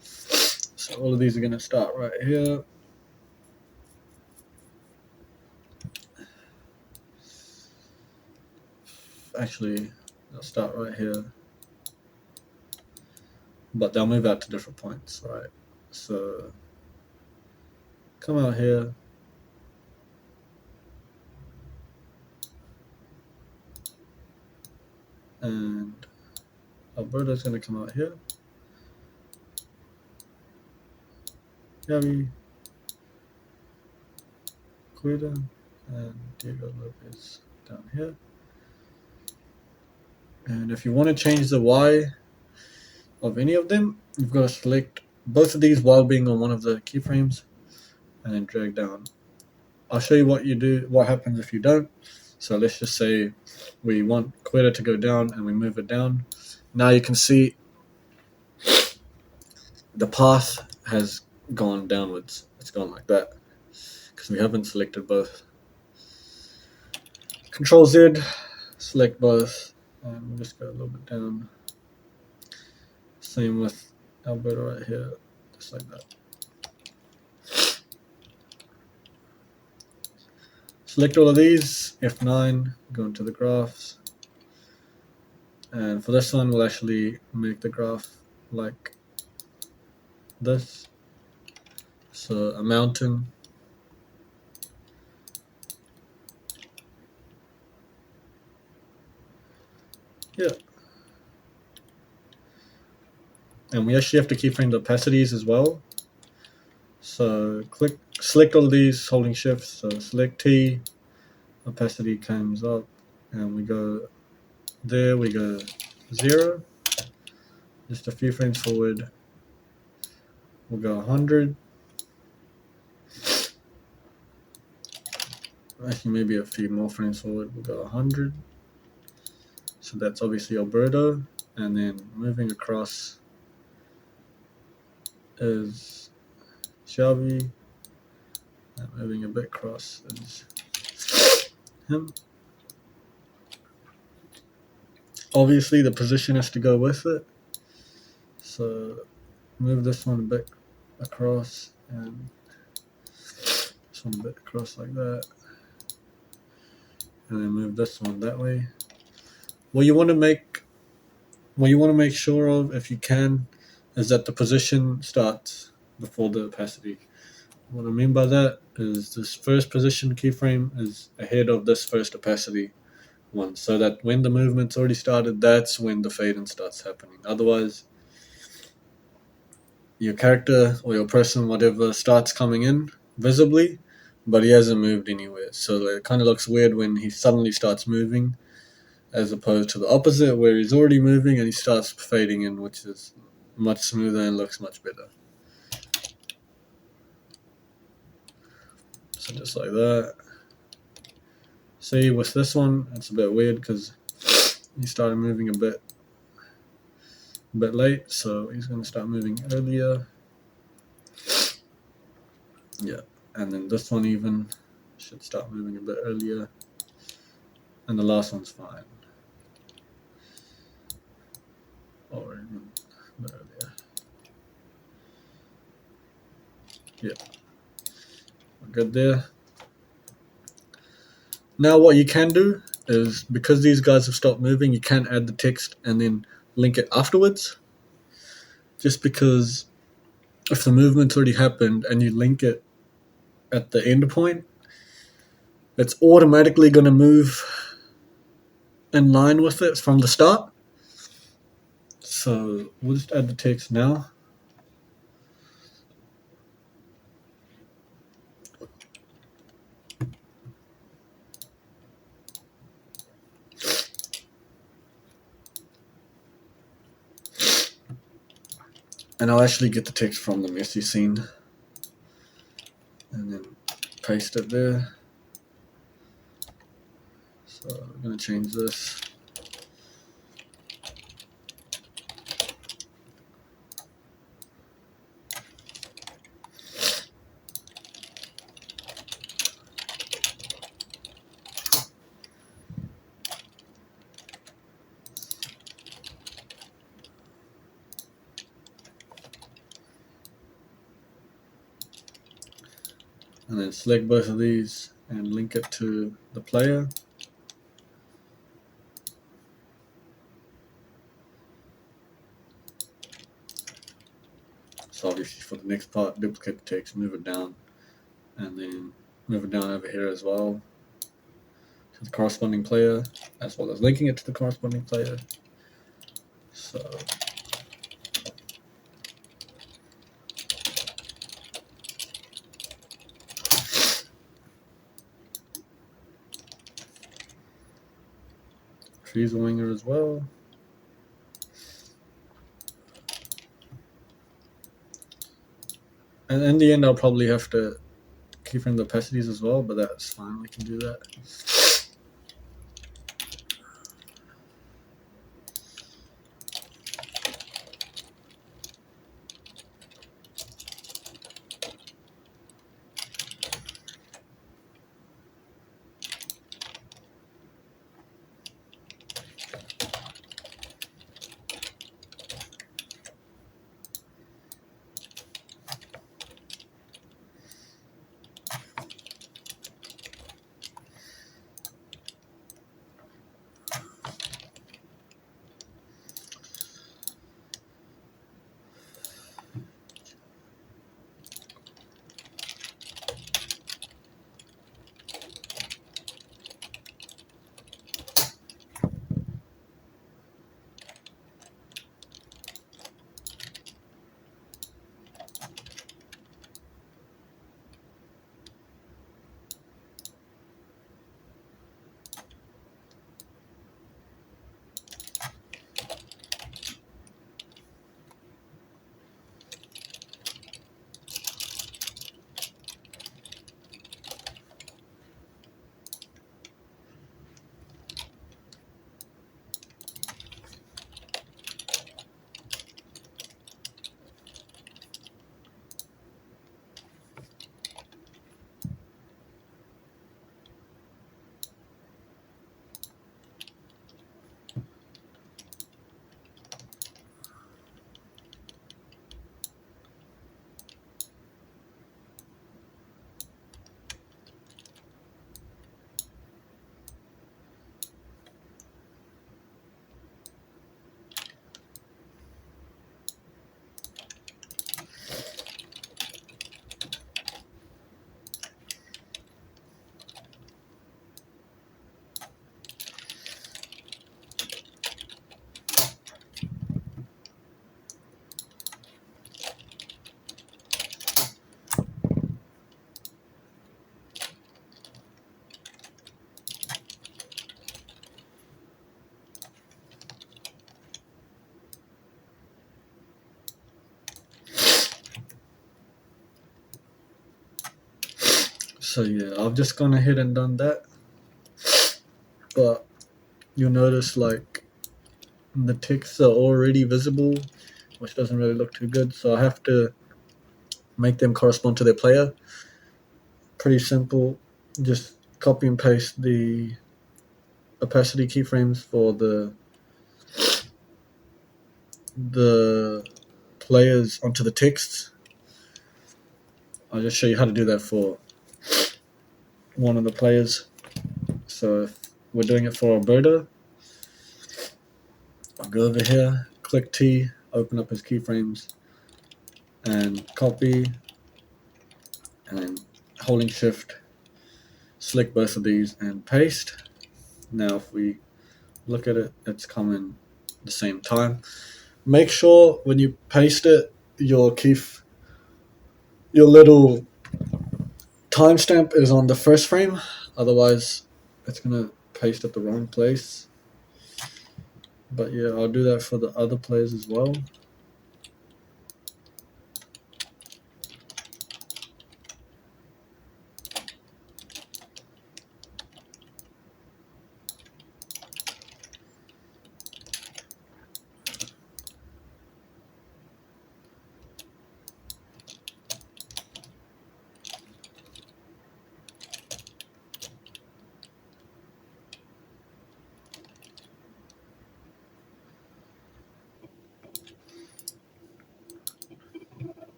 so all of these are going to start right here. Actually, they'll start right here, but they'll move out to different points, right? So come out here, and Alberto's going to come out here. Yavi, Cuida, and Diego Lopez down here. And if you want to change the Y of any of them, you've got to select both of these while being on one of the keyframes and then drag down. I'll show you what you do, what happens if you don't. So let's just say we want Quetta to go down and we move it down. Now you can see the path has gone downwards. It's gone like that because we haven't selected both. Control Z, select both, and we'll just go a little bit down. Same with Alberto right here, just like that. Select all of these, F9, go into the graphs. And for this one, we'll actually make the graph like this. So a mountain. Yeah. And we actually have to keyframe the opacities as well. So select all these holding shift. So select T, opacity comes up, and we go there, we go 0. Just a few frames forward, we'll go 100. Actually, maybe a few more frames forward, we'll go 100. So that's obviously Alberto. And then moving across is Xavi. And moving a bit across is him. Obviously, the position has to go with it. So move this one a bit across and this one a bit across like that. And then move this one that way. What you want to make sure of, if you can, is that the position starts before the opacity. What I mean by that is this first position keyframe is ahead of this first opacity one, so that when the movement's already started, that's when the fade-in starts happening. Otherwise, your character or your person, whatever, starts coming in visibly, but he hasn't moved anywhere. So it kind of looks weird when he suddenly starts moving, as opposed to the opposite, where he's already moving and he starts fading in, which is much smoother and looks much better. So just like that. See, with this one, it's a bit weird because he started moving a bit late, so he's going to start moving earlier. Yeah, and then this one even should start moving a bit earlier, and the last one's fine. Or even a bit earlier. Yeah, we're good there. Now what you can do is, because these guys have stopped moving, you can add the text and then link it afterwards. Just because if the movement's already happened and you link it at the end point, it's automatically going to move in line with it from the start. So we'll just add the text now. And I'll actually get the text from the messy scene and then paste it there. So I'm going to change this. And then select both of these and link it to the player. So obviously for the next part, duplicate the text, move it down, and then move it down over here as well to the corresponding player, as well as linking it to the corresponding player. So freeze the winger as well. And in the end, I'll probably have to keyframe the opacities as well, but that's fine, we can do that. So yeah, I've just gone ahead and done that, but you'll notice like the ticks are already visible, which doesn't really look too good. So I have to make them correspond to their player. Pretty simple. Just copy and paste the opacity keyframes for the players onto the text. I'll just show you how to do that for one of the players. So if we're doing it for Alberta, I'll go over here, click T, open up his keyframes, and copy, and then holding Shift, select both of these and paste. Now if we look at it, it's coming the same time. Make sure when you paste it, your little timestamp is on the first frame, otherwise it's gonna paste at the wrong place. But yeah, I'll do that for the other players as well.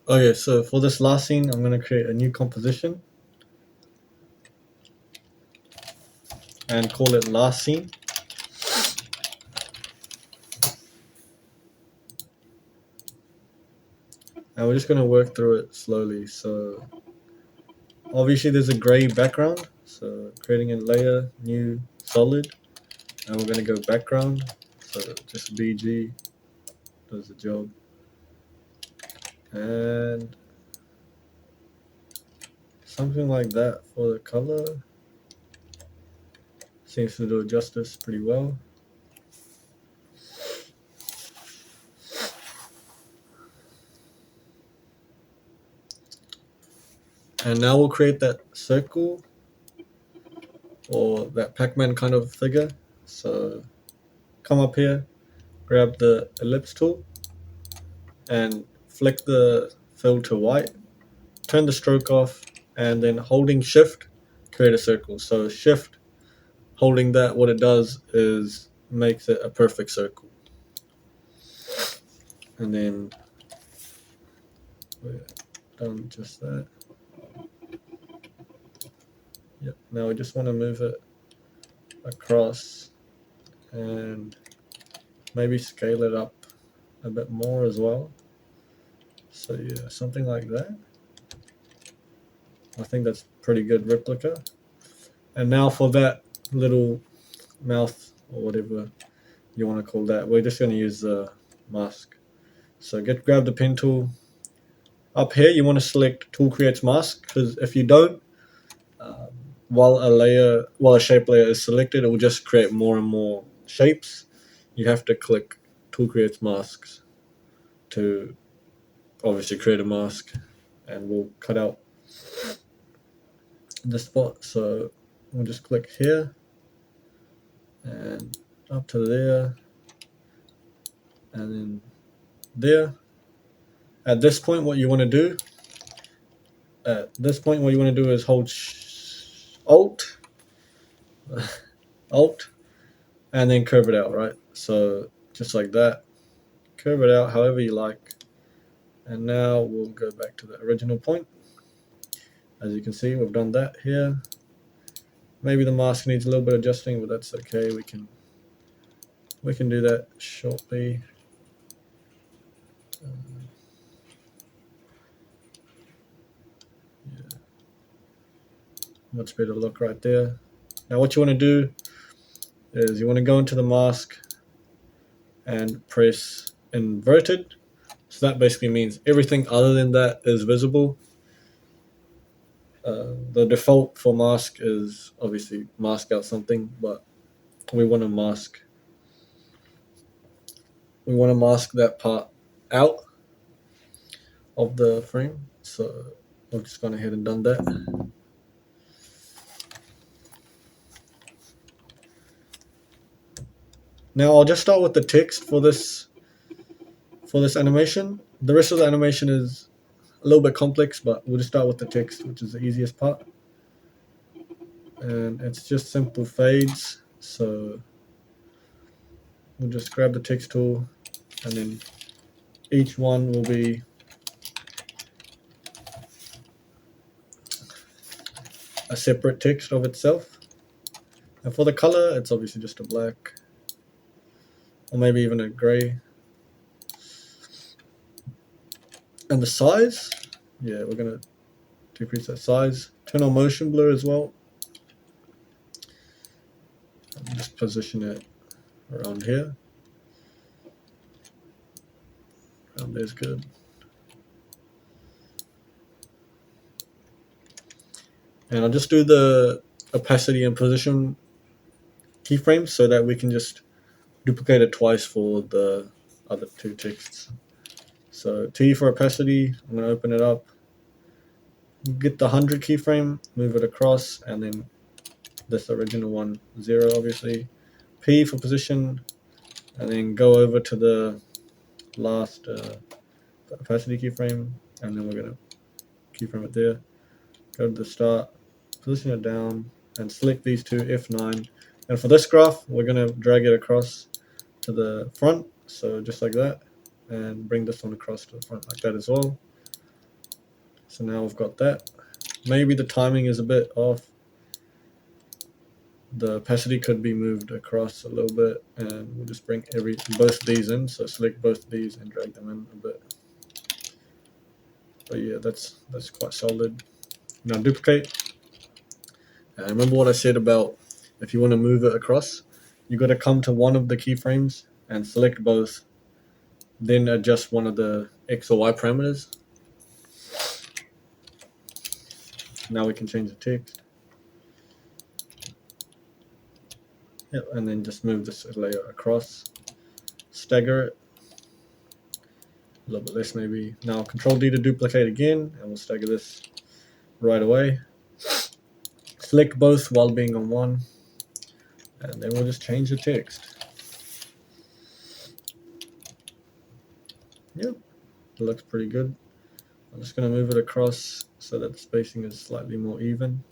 Okay, so for this last scene, I'm gonna create a new composition and call it last scene. And we're just gonna work through it slowly. So obviously there's a gray background, so creating a layer, new solid, and we're gonna go background. So just BG does the job. And something like that for the color. Seems to do it justice pretty well. And now we'll create that circle or that Pac-Man kind of figure. So come up here, grab the ellipse tool and flick the fill to white, turn the stroke off, and then holding shift, create a circle. So shift, holding that, what it does is makes it a perfect circle. And then we're done just that. Yep. Now we just want to move it across and maybe scale it up a bit more as well. So yeah, something like that. I think that's pretty good replica. And now for that little mouth or whatever you want to call that, we're just going to use the mask. So grab the pen tool. Up here, you want to select Tool Creates Mask, because if you don't, um, while a shape layer is selected, it will just create more and more shapes. You have to click Tool Creates Masks to obviously create a mask, and we'll cut out the spot. So we'll just click here and up to there, and then there. At this point, what you want to do is hold Alt, Alt, and then curve it out, right? So just like that, curve it out however you like. And now we'll go back to the original point. As you can see, we've done that here. Maybe the mask needs a little bit of adjusting, but that's okay. We can do that shortly. Yeah, much better look right there. Now what you want to do is you want to go into the mask and press inverted. So that basically means everything other than that is visible. The default for mask is obviously mask out something, but we want to mask we want to mask that part out of the frame. So I've just gone ahead and done that. Now I'll just start with the text for this animation. The rest of the animation is a little bit complex, but we'll just start with the text, which is the easiest part. And it's just simple fades. So we'll just grab the text tool, and then each one will be a separate text of itself. And for the color, it's obviously just a black, or maybe even a gray. And the size, yeah, we're gonna decrease that size. Turn on motion blur as well. And just position it around here. Around there's good. And I'll just do the opacity and position keyframes so that we can just duplicate it twice for the other two texts. So T for opacity, I'm going to open it up, get the 100 keyframe, move it across, and then this original one, 0 obviously. P for position, and then go over to the last opacity keyframe, and then we're going to keyframe it there. Go to the start, position it down, and select these two, F9. And for this graph, we're going to drag it across to the front, so just like that, and bring this one across to the front like that as well. So now we've got that. Maybe the timing is a bit off. The opacity could be moved across a little bit, and we'll just bring both these in. So select both these and drag them in a bit. But yeah, that's quite solid. Now duplicate. And remember what I said about if you want to move it across, you got to come to one of the keyframes and select both, then adjust one of the X or Y parameters. Now we can change the text. Yep, and then just move this layer across, stagger it a little bit less maybe. Now Control D to duplicate again, and we'll stagger this right away. Select both while being on one, and then we'll just change the text. Yep, it looks pretty good. I'm just going to move it across so that the spacing is slightly more even.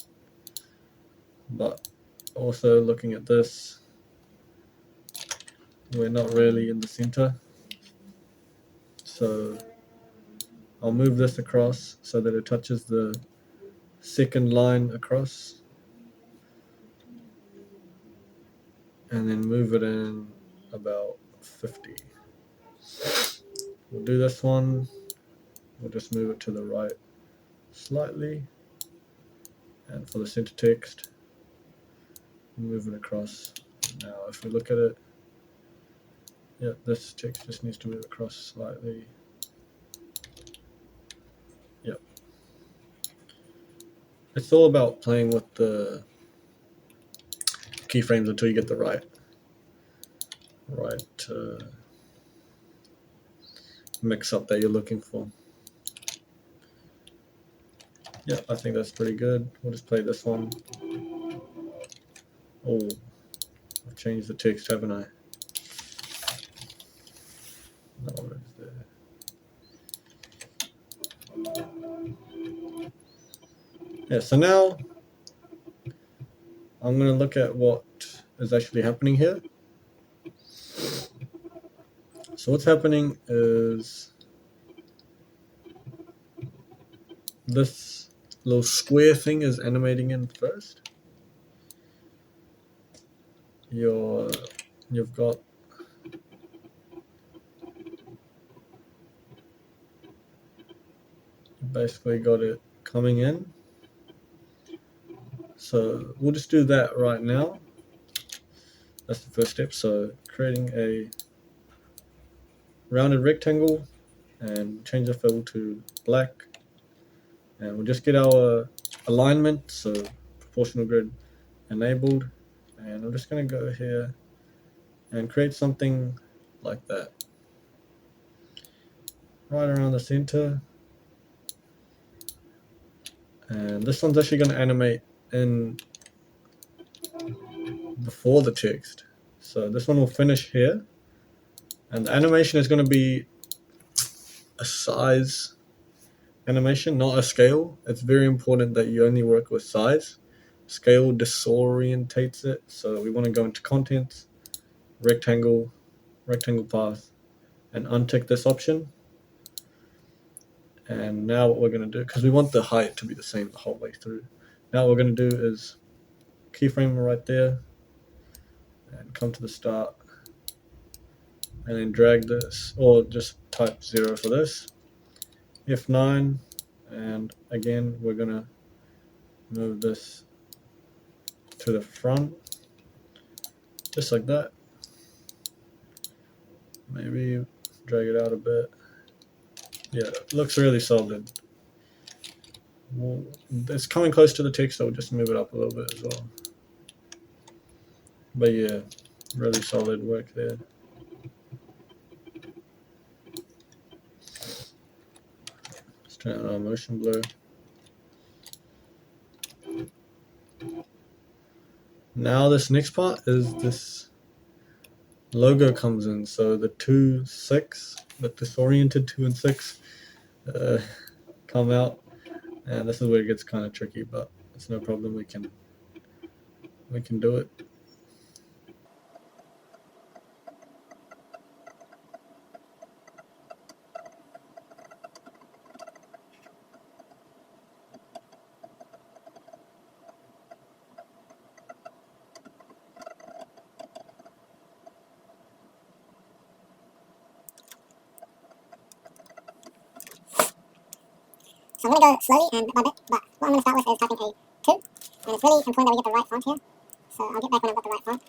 But also looking at this, we're not really in the center. So I'll move this across so that it touches the second line across. And then move it in about 50. We'll do this one. We'll just move it to the right slightly. And for the center text, move it across. Now if we look at it, yeah, this text just needs to move across slightly. Yep. It's all about playing with the keyframes until you get the right mix up that you're looking for. Yeah, I think that's pretty good. We'll just play this one. Oh, I've changed the text, haven't I? No, it's there. Yeah, so now I'm going to look at what is actually happening here. So what's happening is this little square thing is animating in first. You've got basically got it coming in. So we'll just do that right now. That's the first step. So creating a rounded rectangle and change the fill to black. And we'll just get our alignment, so proportional grid enabled. And I'm just going to go here and create something like that. right around the center. And this one's actually going to animate in before the text. So this one will finish here. And the animation is going to be a size animation, not a scale. It's very important that you only work with size. Scale disorientates it. So we want to go into contents, rectangle path, and untick this option. And now what we're going to do, because we want the height to be the same the whole way through. Now what we're going to do is keyframe right there and come to the start and then drag this, or just type 0 for this. F9, and again we're going to move this to the front, just like that. Maybe drag it out a bit. Yeah, it looks really solid. It's coming close to the text, so we'll just move it up a little bit as well. But yeah, really solid work there. Let's turn on our motion blur. Now this next part is this logo comes in. So the 2, 6, the disoriented 2 and 6 come out, and this is where it gets kind of tricky, but it's no problem. We can do it. So I'm going to go slowly and bit by bit, but what I'm going to start with is typing a 2, and it's really important that we get the right font here, so I'll get back when I've got the right font.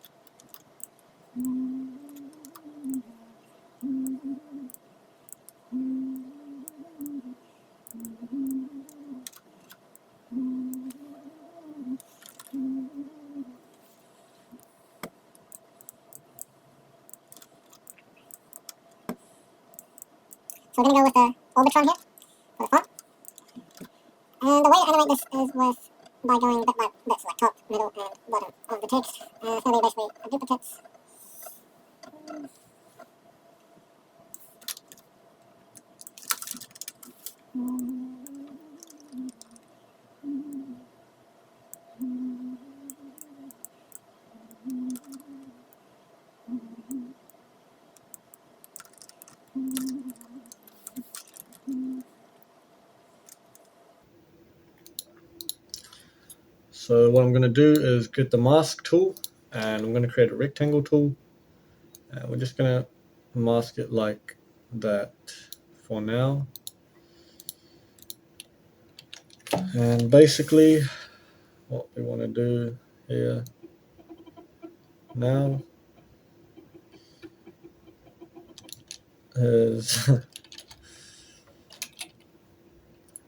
So we're going to go with the Orbitron here for the font. And the way to animate this is by going bit by bit, so like top, middle, and bottom of the text. And it's going to be basically a duplicates. So what I'm going to do is get the mask tool, and I'm going to create a rectangle tool, and we're just going to mask it like that for now. And basically what we want to do here now is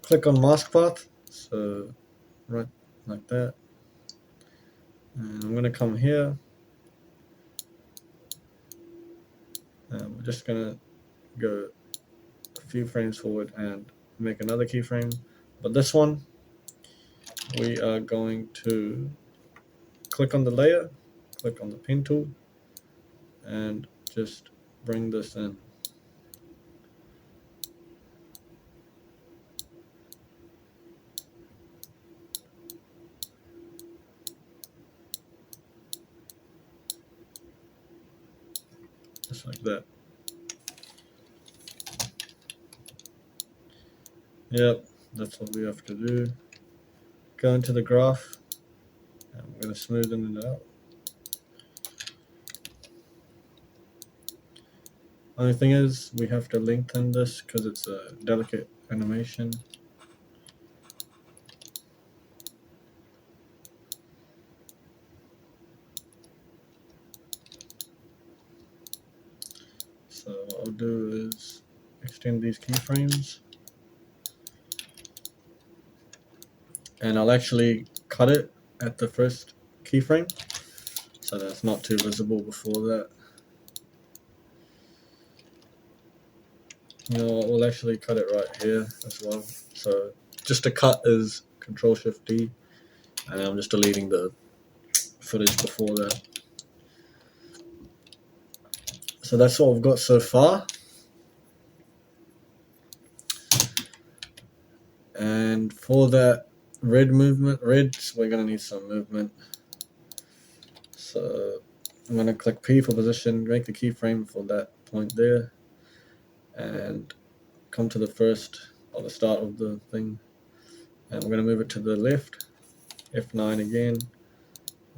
click on mask path, so right like that, and I'm going to come here, and we're just going to go a few frames forward and make another keyframe, but this one we are going to click on the layer, click on the pen tool, and just bring this in. Just like that. Yep, that's what we have to do. Go into the graph, and we're going to smoothen it out. Only thing is, we have to lengthen this because it's a delicate animation. So what I'll do is extend these keyframes, and I'll actually cut it at the first keyframe so that it's not too visible before that. You know what, we'll actually cut it right here as well. So just to cut is Control-Shift-D, and I'm just deleting the footage before that. So that's what we've got so far. And for that reds, we're going to need some movement. So I'm going to click P for position, make the keyframe for that point there, and come to the first or the start of the thing. And we're going to move it to the left, F9 again,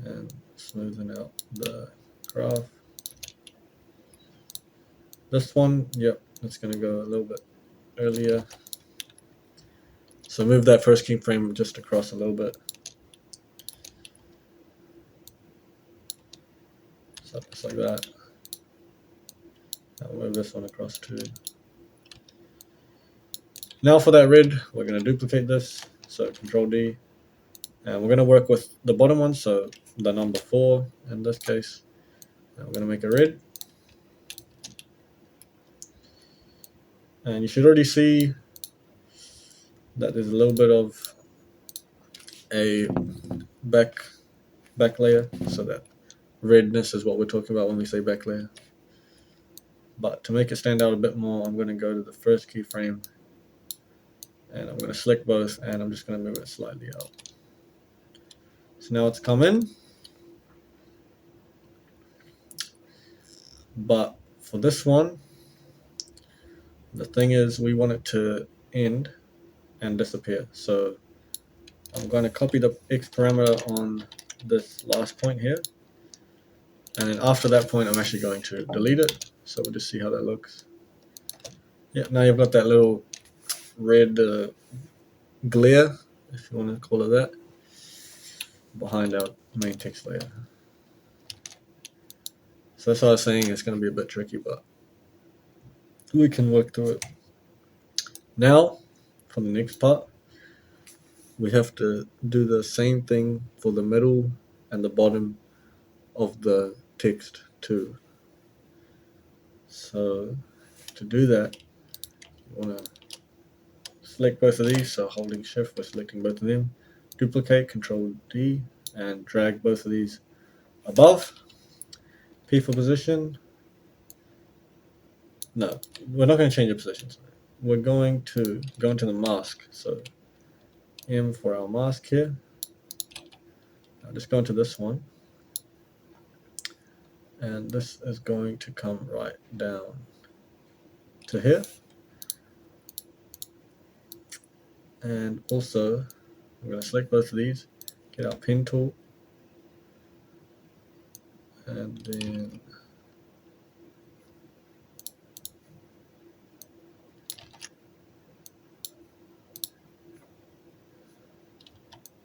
and smoothen out the graph. This one, yep, it's going to go a little bit earlier. So move that first keyframe just across a little bit. So just like that. I'll move this one across too. Now for that red, we're going to duplicate this. So Control D. And we're going to work with the bottom one, so the number 4 in this case. And we're going to make a red. And you should already see that there's a little bit of a back layer, so that redness is what we're talking about when we say back layer. But to make it stand out a bit more, I'm going to go to the first keyframe, and I'm going to select both, and I'm just going to move it slightly out. So now it's come in. But for this one, the thing is we want it to end and disappear. So I'm going to copy the X parameter on this last point here. And then after that point, I'm actually going to delete it. So we'll just see how that looks. Yeah, now you've got that little red glare, if you want to call it that, behind our main text layer. So that's what I was saying, it's going to be a bit tricky, but we can work through it. Now, for the next part, we have to do the same thing for the middle and the bottom of the text too. So to do that, you want to select both of these, so holding shift, we're selecting both of them, duplicate, Control D, and drag both of these above. P for position. No, we're not going to change the positions. We're going to go into the mask. So M for our mask here. I'll just go into this one. And this is going to come right down to here. And also, I'm going to select both of these, get our pen tool, and then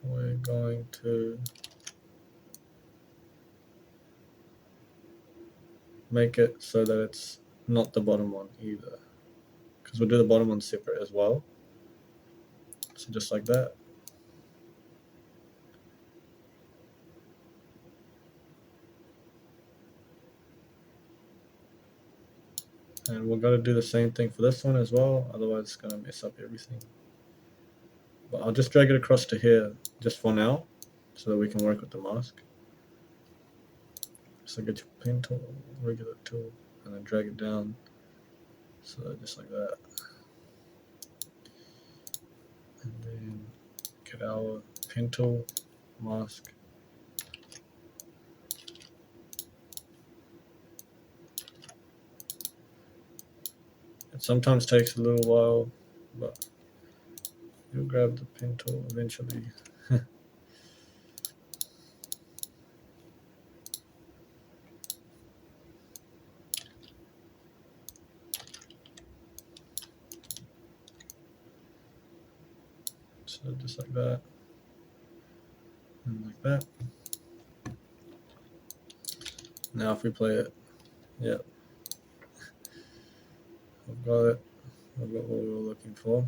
we're going to make it so that it's not the bottom one either, because we'll do the bottom one separate as well. So just like that. And we're going to do the same thing for this one as well, otherwise it's going to mess up everything. But I'll just drag it across to here just for now, so that we can work with the mask. So get your pen tool, regular tool, and then drag it down, so just like that. And then get our pen tool, mask. It sometimes takes a little while, but you'll grab the pen tool eventually. So just like that, and like that. Now if we play it, yeah, I've got it. I've got what we were looking for.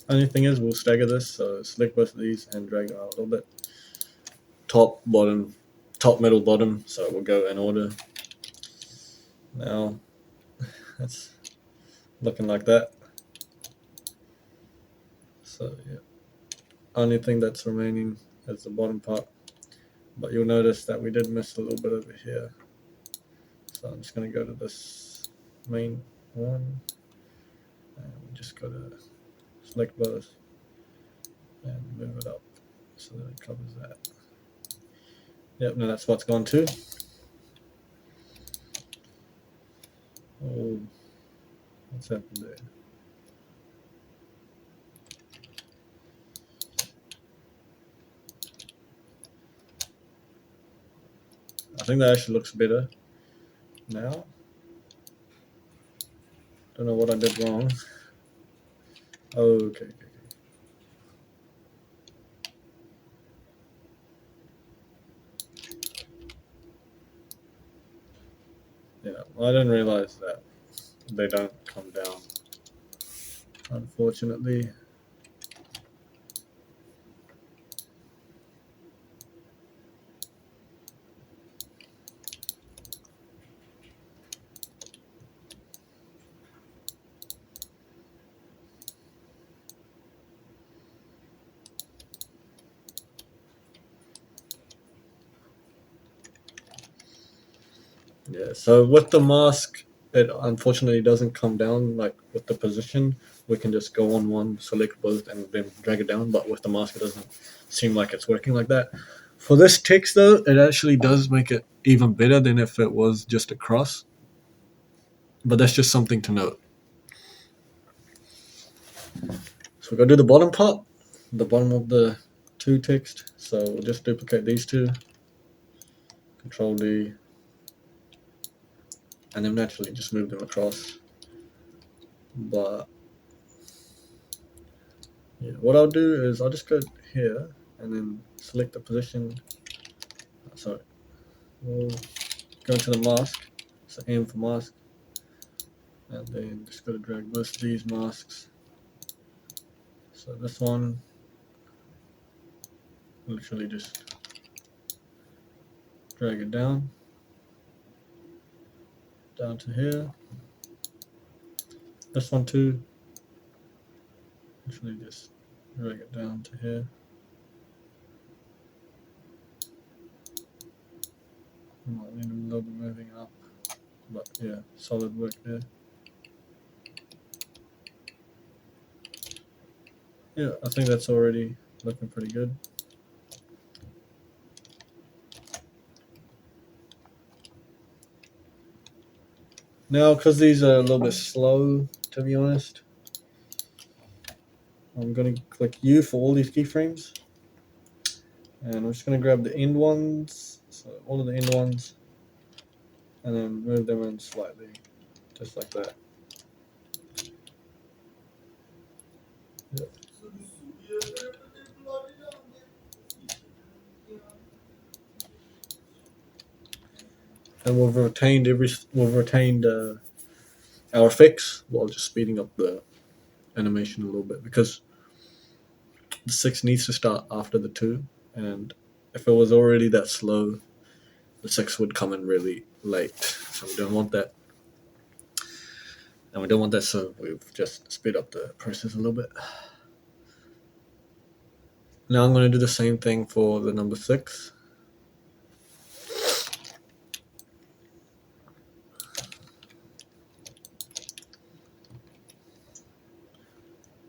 Only thing is, we'll stagger this, so select both of these and drag it out a little bit. Top, bottom, top, middle, bottom. So we'll go in order. Now, that's looking like that. So yeah, only thing that's remaining is the bottom part. But you'll notice that we did miss a little bit over here. So I'm just going to go to this main one, and we just got to select both and move it up so that it covers that. Yep, no, that's what's gone too. Oh, what's happened there? I think that actually looks better now. Don't know what I did wrong. Oh, okay. Yeah, well, I didn't realize that they don't come down, unfortunately. Yeah, so with the mask, it unfortunately doesn't come down like with the position. We can just go on one, select both, and then drag it down. But with the mask, it doesn't seem like it's working like that. For this text, though, it actually does make it even better than if it was just a cross. But that's just something to note. So we're going to do the bottom part, the bottom of the two text. So we'll just duplicate these two, Control D, and then naturally just move them across. But yeah, what I'll do is I'll just go here and then select the position. Sorry, we'll go into the mask, so aim for mask, and then just go to drag both of these masks. So this one, literally just drag it down to here. This one too, literally just drag it down to here. Might need a little bit moving up, but yeah, solid work there. Yeah, I think that's already looking pretty good. Now, because these are a little bit slow, to be honest, I'm going to click U for all these keyframes. And I'm just going to grab the end ones, so all of the end ones, and then move them in slightly, just like that. Yep. And we've retained our effects while just speeding up the animation a little bit because the 6 needs to start after the 2, and if it was already that slow, the 6 would come in really late. So we don't want that. And we don't want that, so we've just speed up the process a little bit. Now I'm going to do the same thing for the number 6.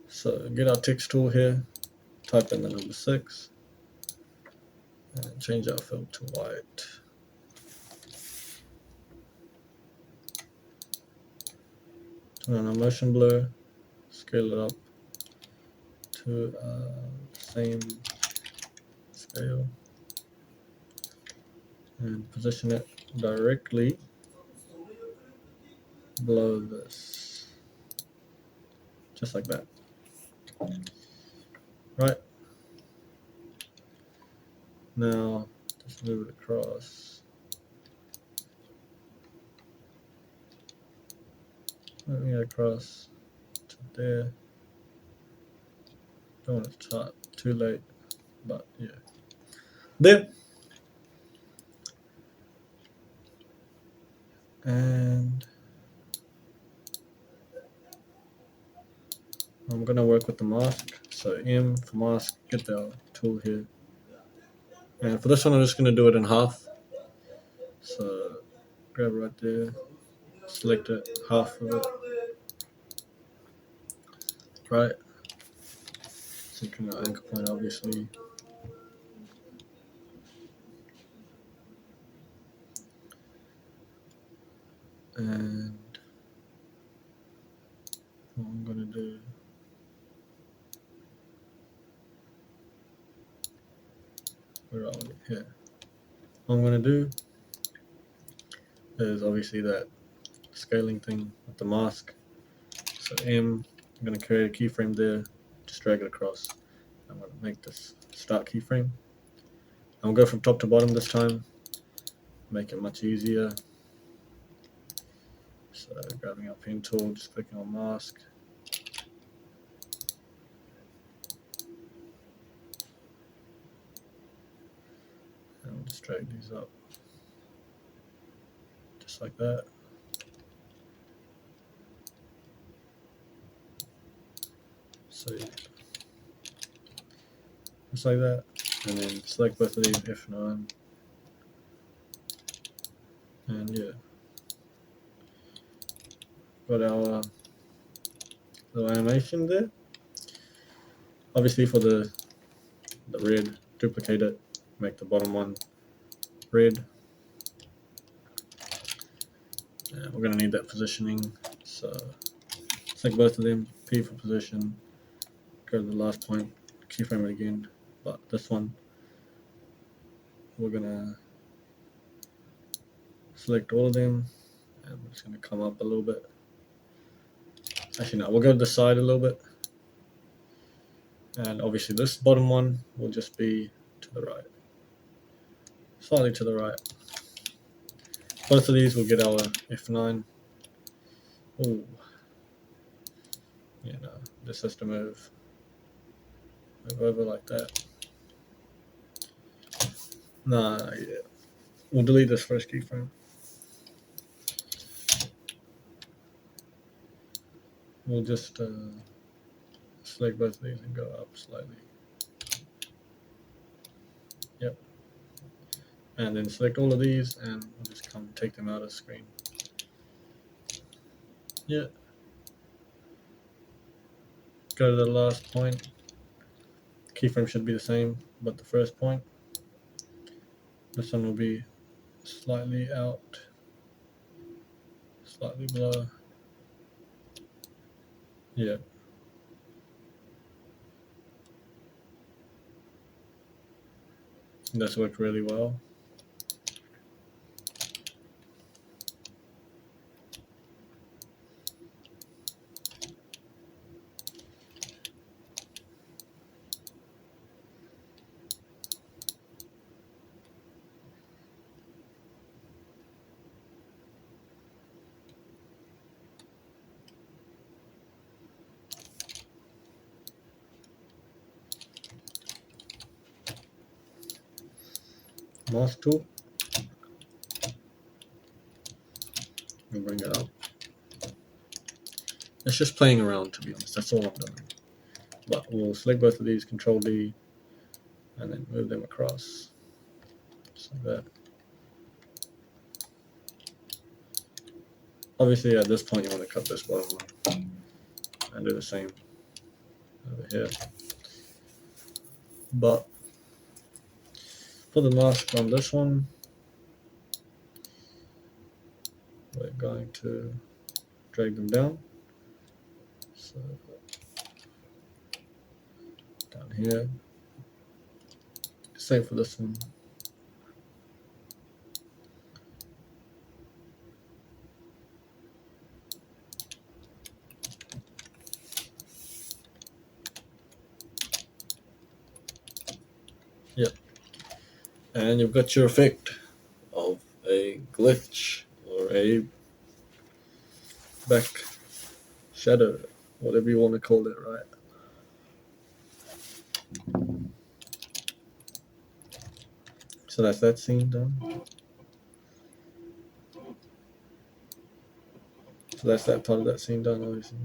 So get our text tool here, type in the number 6, and change our fill to white. Turn on our motion blur, scale it up to same scale, and position it directly below this, just like that. Right, now just move it across, moving it across to there, Don't want to start too late, but yeah. There. And I'm gonna work with the mask. So M for mask, get the tool here. And for this one, I'm just gonna do it in half. So grab it right there, select it, half of it, right? Selecting the anchor point, obviously. And what I'm gonna do, where are we? Here. What I'm gonna do is obviously that scaling thing with the mask. So M, I'm gonna create a keyframe there, just drag it across. I'm gonna make this start keyframe. I'll go from top to bottom this time, make it much easier. So grabbing our pen tool, just clicking on mask. And we'll just drag these up, just like that. So yeah, just like that. And then select both of these, F9. And yeah, got our little animation there. Obviously for the red, duplicate it, make the bottom one red. And we're gonna need that positioning. So select both of them, P for position, go to the last point, keyframe it again. But this one, we're gonna select all of them, and we're just gonna come up a little bit. Actually, no, we'll go to the side a little bit. And obviously this bottom one will just be to the right. Slightly to the right. Both of these will get our F9. Oh, you know, this has to move over like that. Nah, yeah. We'll delete this first keyframe. We'll just select both of these and go up slightly. Yep. And then select all of these and we'll just come take them out of the screen. Yeah. Go to the last point. Keyframe should be the same, but the first point. This one will be slightly out, slightly below. Yeah. That's worked really well. Mask tool. We'll bring it up. It's just playing around, to be honest. That's all I'm doing. But we'll select both of these, Control D, and then move them across. Just like that. Obviously, at this point, you want to cut this bottom one and do the same over here. But for the mask on this one, we're going to drag them down. So down here. Same for this one. Yep. And you've got your effect of a glitch or a back shadow, whatever you want to call it, right? So that's that scene done. So that's that part of that scene done, obviously.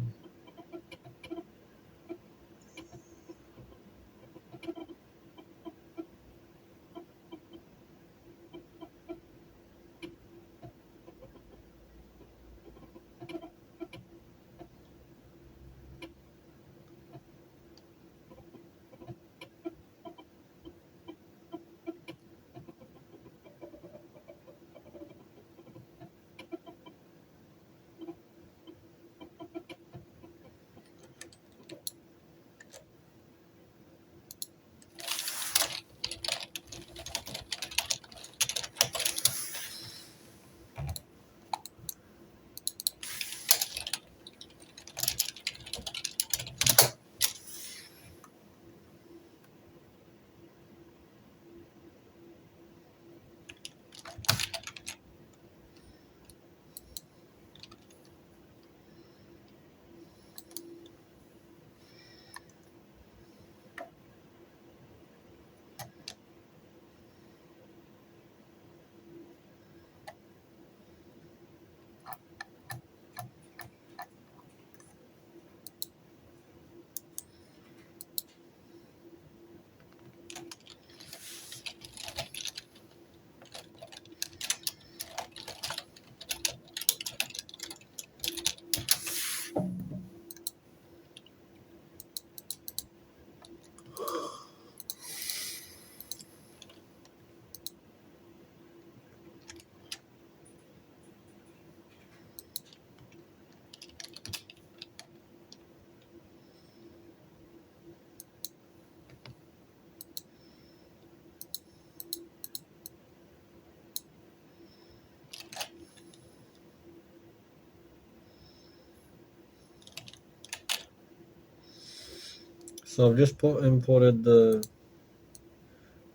So I've just imported the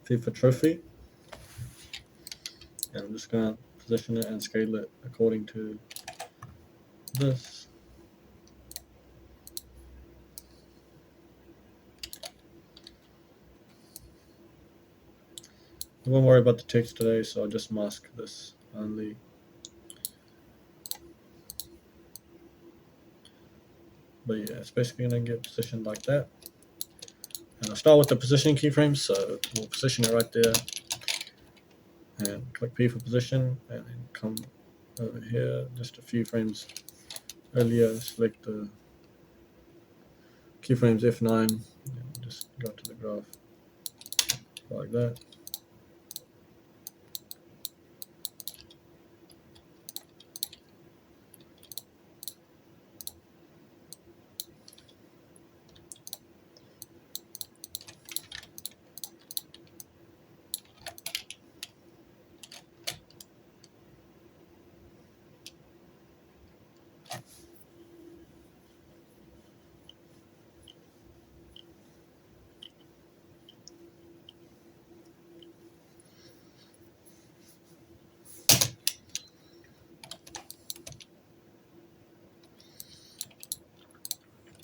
FIFA trophy, and I'm just gonna position it and scale it according to this. I won't worry about the text today, so I'll just mask this only. But yeah, it's basically gonna get positioned like that. And I'll start with the positioning keyframe, so we'll position it right there. And click P for position, and then come over here just a few frames earlier, select the keyframes F9, and just go to the graph like that.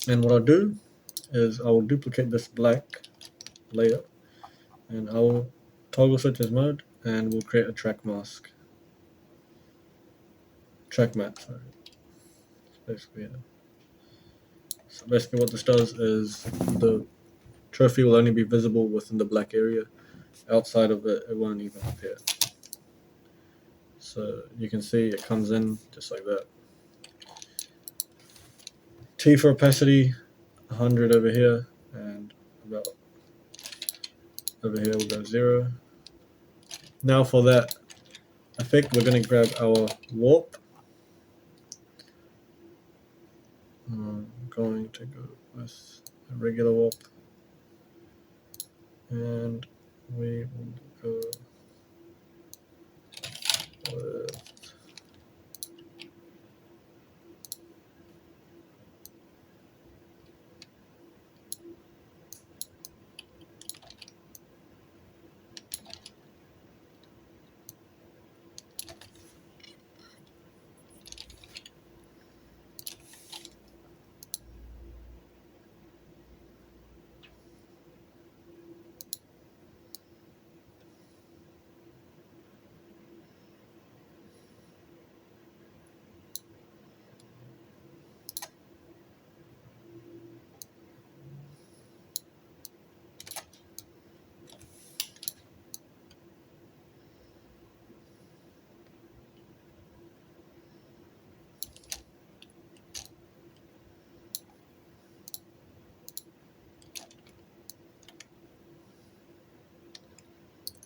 And what I'll do is I will duplicate this black layer, and I will toggle switch as mode, and we'll create a track mask. Track map, sorry. Basically, yeah. So basically what this does is the trophy will only be visible within the black area. Outside of it, it won't even appear. So you can see it comes in just like that. T for opacity, 100 over here, and about over here we'll go 0. Now for that effect, we're going to grab our warp. I'm going to go with a regular warp, and we will go with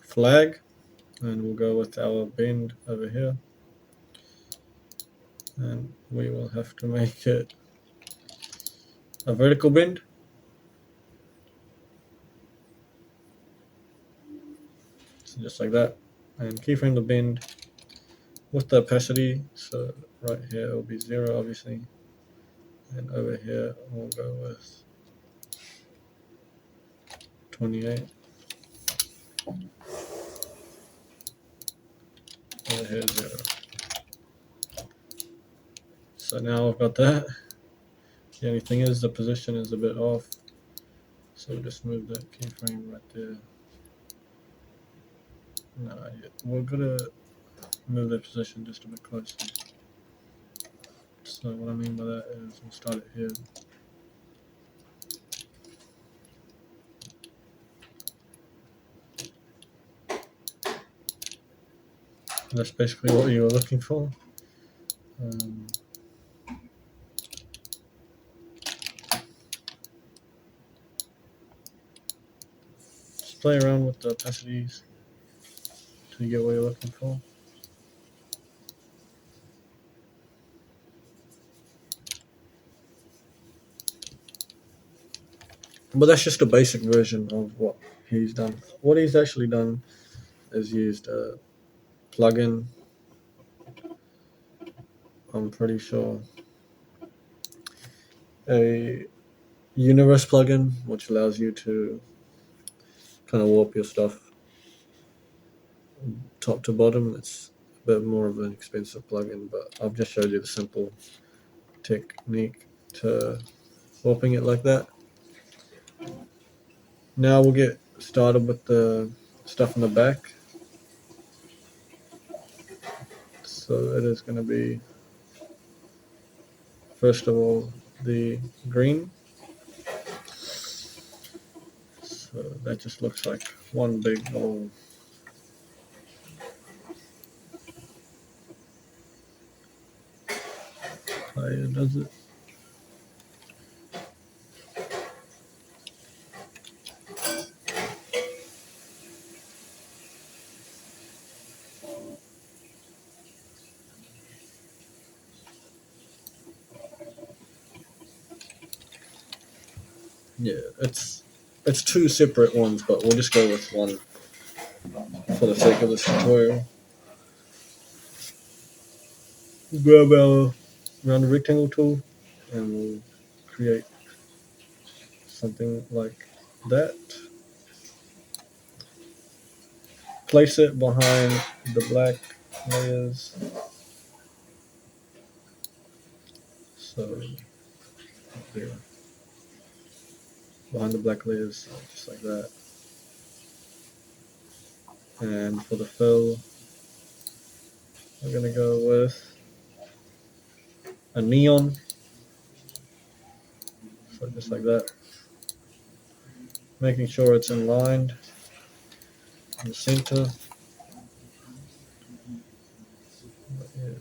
flag, and we'll go with our bend over here, and we will have to make it a vertical bend. So just like that, and keyframe the bend with the opacity. So right here it will be 0, obviously, and over here we'll go with 28. Over here 0. So now I've got that. The only thing is the position is a bit off, so we'll just move that keyframe right there. No, we're gonna move the position just a bit closer. So what I mean by that is we'll start it here. That's basically what you were looking for. Just play around with the opacities till you get what you're looking for. But that's just a basic version of what he's done. What he's actually done is used a plugin. I'm pretty sure a universe plugin, which allows you to kind of warp your stuff top to bottom. It's a bit more of an expensive plugin, but I've just showed you the simple technique to warping it like that. Now we'll get started with the stuff in the back. So it is going to be, first of all, the green. So that just looks like one big hole. Does it? Yeah, it's two separate ones, but we'll just go with one for the sake of this tutorial. Grab our round rectangle tool and we'll create something like that. Place it behind the black layers. So there, behind the black layers, just like that. And for the fill, we're gonna go with a neon. So just like that. Making sure it's in line in the center. Yeah.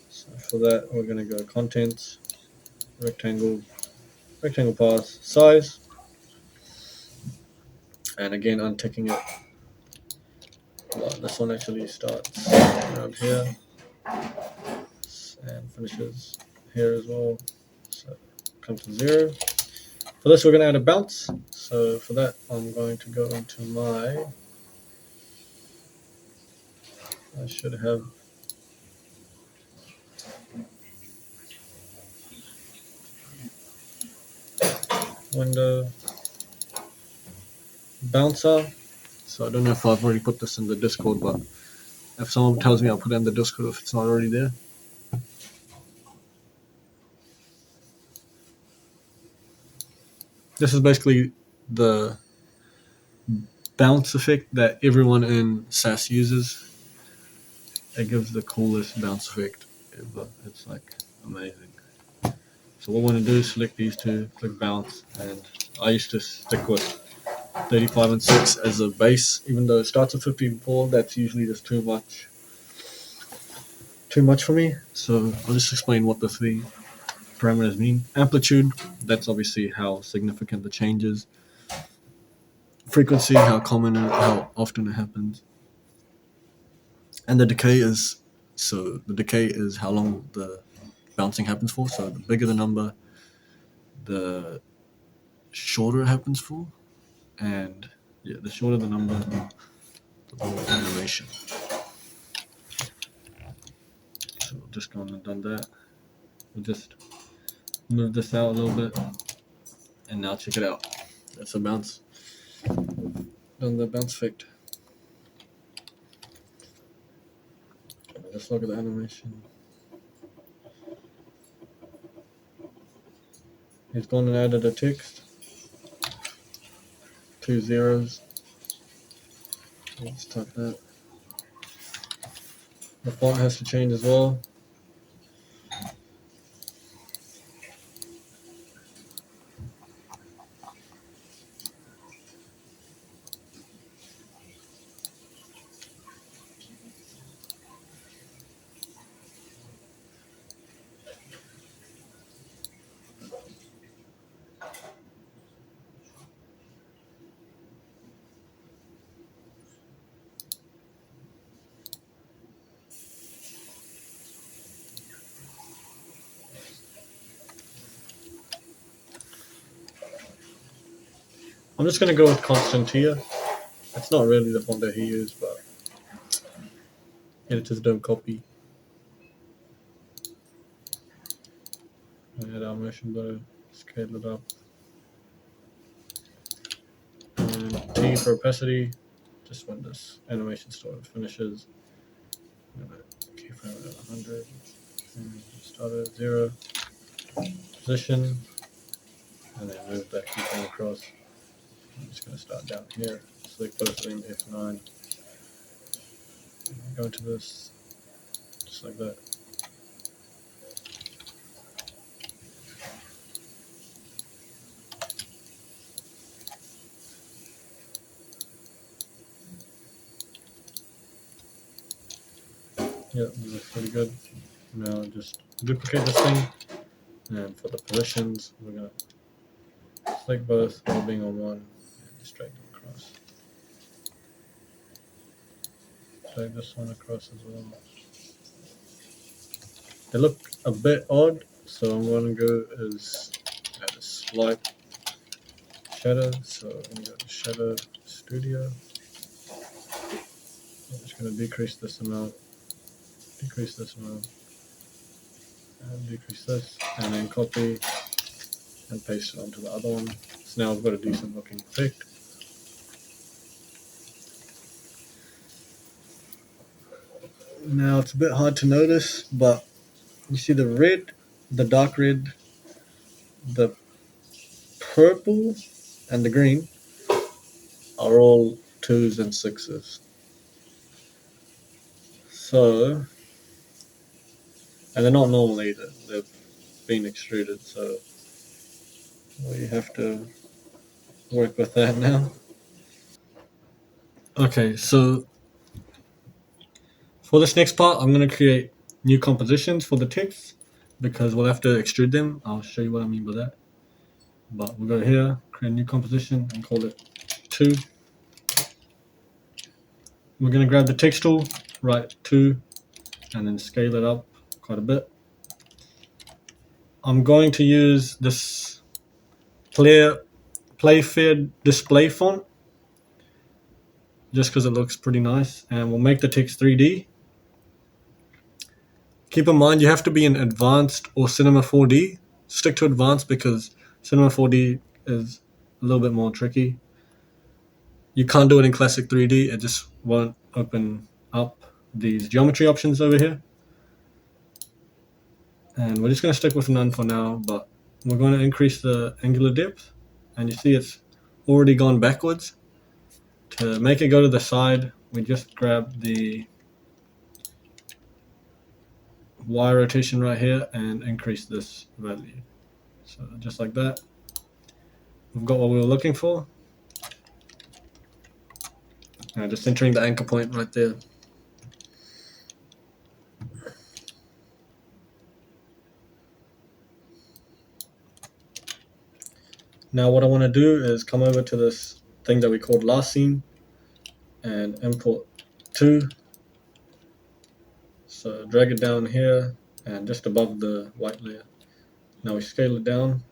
So for that, we're gonna go contents, rectangle path, size, and again unticking it. Well, this one actually starts around here and finishes here as well. So come to 0. For this, we're going to add a bounce. So for that, I'm going to go into my. I should have. Window bouncer. So I don't know if I've already put this in the Discord, but if someone tells me, I'll put it in the Discord if it's not already there. This is basically the bounce effect that everyone in SAS uses. It gives the coolest bounce effect ever. It's like amazing. So what I want to do is select these two, click bounce, and I used to stick with 35 and 6 as a base, even though it starts at 54. That's usually just too much for me. So I'll just explain what the three parameters mean. Amplitude, that's obviously how significant the change is. frequency, how common, how often it happens, and the decay is. So the decay is how long the bouncing happens for. So the bigger the number, the shorter it happens for, and yeah, the shorter the number, the more animation. So we'll just go on and done that. We'll just move this out a little bit, and now check it out. That's a bounce. Done the bounce effect. Let's look at the animation. He's gone and added a text, 2 zeros. Let's type that. The font has to change as well. I'm just going to go with Constantia. It's not really the font that he used, but editors don't copy. Add animation button, scale it up. And T for opacity, just when this animation started finishes. I'm going to keyframe it at 100. And start at 0. Position. And then move that keyframe across. I'm just going to start down here. Select both of them, F9. Go into this, just like that. Yeah, this looks pretty good. Now just duplicate this thing, and for the positions, we're going to select both while being on one, and just drag them across. Drag this one across as well. They look a bit odd, so I'm going to go is add a slight shadow. So I'm going to go to Shadow Studio. I'm just going to decrease this amount, and decrease this, and then copy and paste it onto the other one. So now I've got a decent looking effect. Now it's a bit hard to notice, but you see the red, the dark red, the purple, and the green are all 2s and 6s. So, and they're not normal either. They've been extruded, so we have to work with that now. Okay, so for this next part, I'm going to create new compositions for the ticks because we'll have to extrude them. I'll show you what I mean by that. But we'll go here, create a new composition, and call it 2. We're going to grab the text tool, write 2, and then scale it up quite a bit. I'm going to use this Playfair display font just because it looks pretty nice, and we'll make the text 3D. Keep in mind you have to be in Advanced or Cinema 4D. Stick to Advanced because Cinema 4D is a little bit more tricky. You can't do it in Classic 3D, it just won't open up these geometry options over here. And we're just going to stick with none for now, but we're going to increase the angular depth, and you see it's already gone backwards. To make it go to the side, we just grab the Y rotation right here and increase this value. So just like that, we've got what we were looking for. And just entering the anchor point right there. Now what I want to do is come over to this thing that we called last scene and import 2. So drag it down here and just above the white layer. Now we scale it down.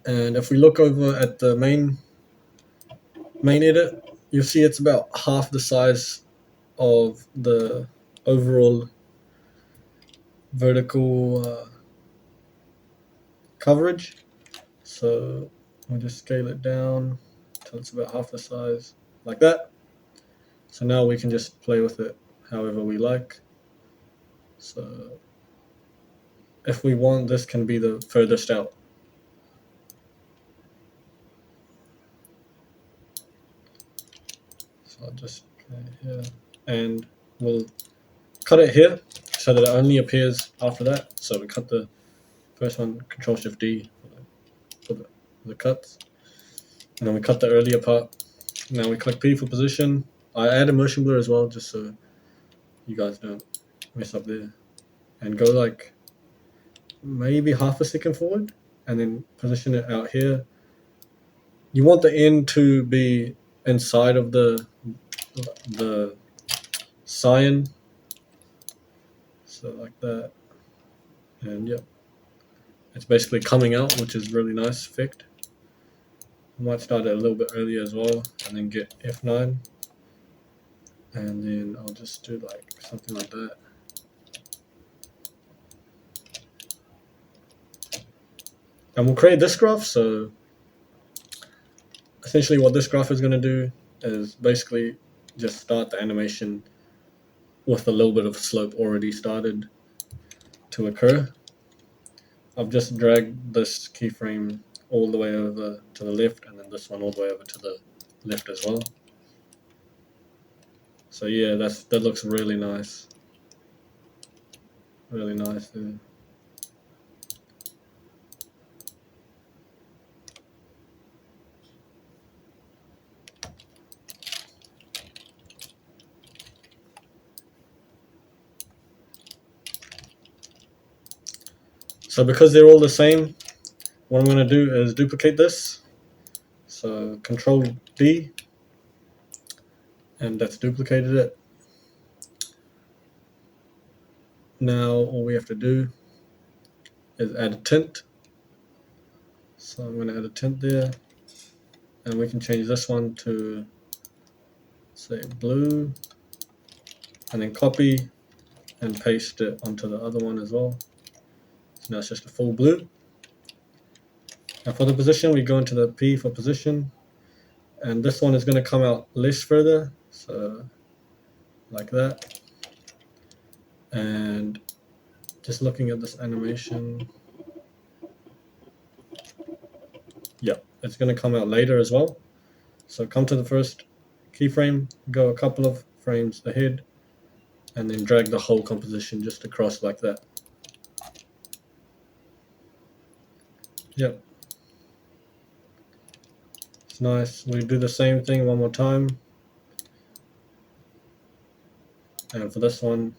And if we look over at the main edit, you'll see it's about half the size of the overall vertical coverage. So we'll just scale it down until it's about half the size, like that. So now we can just play with it however we like. So if we want, this can be the furthest out. So I'll just play here, and we'll cut it here so that it only appears after that. So we cut the first one, Control Shift D for the cuts, and then we cut the earlier part. Now we click P for position. I add a motion blur as well, just so you guys don't mess up there. And go like maybe half a second forward, and then position it out here. You want the end to be inside of the cyan, so like that. And yep, it's basically coming out, which is really nice effect. I might start it a little bit earlier as well, and then get F9, and then I'll just do like something like that. And we'll create this graph. So essentially what this graph is going to do is basically just start the animation with a little bit of slope already started to occur. I've just dragged this keyframe all the way over to the left, and then this one all the way over to the left as well. So yeah, that looks really nice. Really nice there. So because they're all the same, what I'm going to do is duplicate this. So Control D, and that's duplicated it. Now all we have to do is add a tint. So I'm going to add a tint there, and we can change this one to say blue, and then copy and paste it onto the other one as well. So now it's just a full blue. And for the position, we go into the P for position, and this one is going to come out less further, so like that. And just looking at this animation, yeah, it's going to come out later as well. So come to the first keyframe, go a couple of frames ahead, and then drag the whole composition just across like that. Yep. It's nice. We do the same thing one more time. And for this one,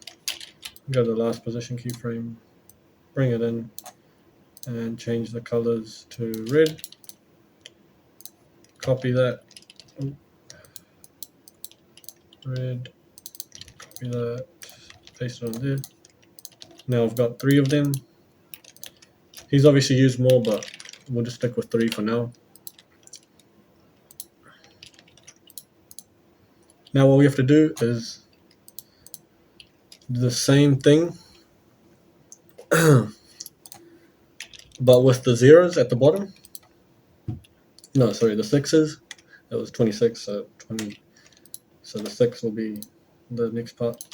go to the last position keyframe, bring it in, and change the colors to red. Copy that. Red. Copy that. Paste it on there. Now I've got 3 of them. He's obviously used more, but we'll just stick with 3 for now. Now what we have to do is do the same thing, but with the zeros at the bottom. No, sorry, the 6s. That was 26, so 20. So the 6 will be the next part.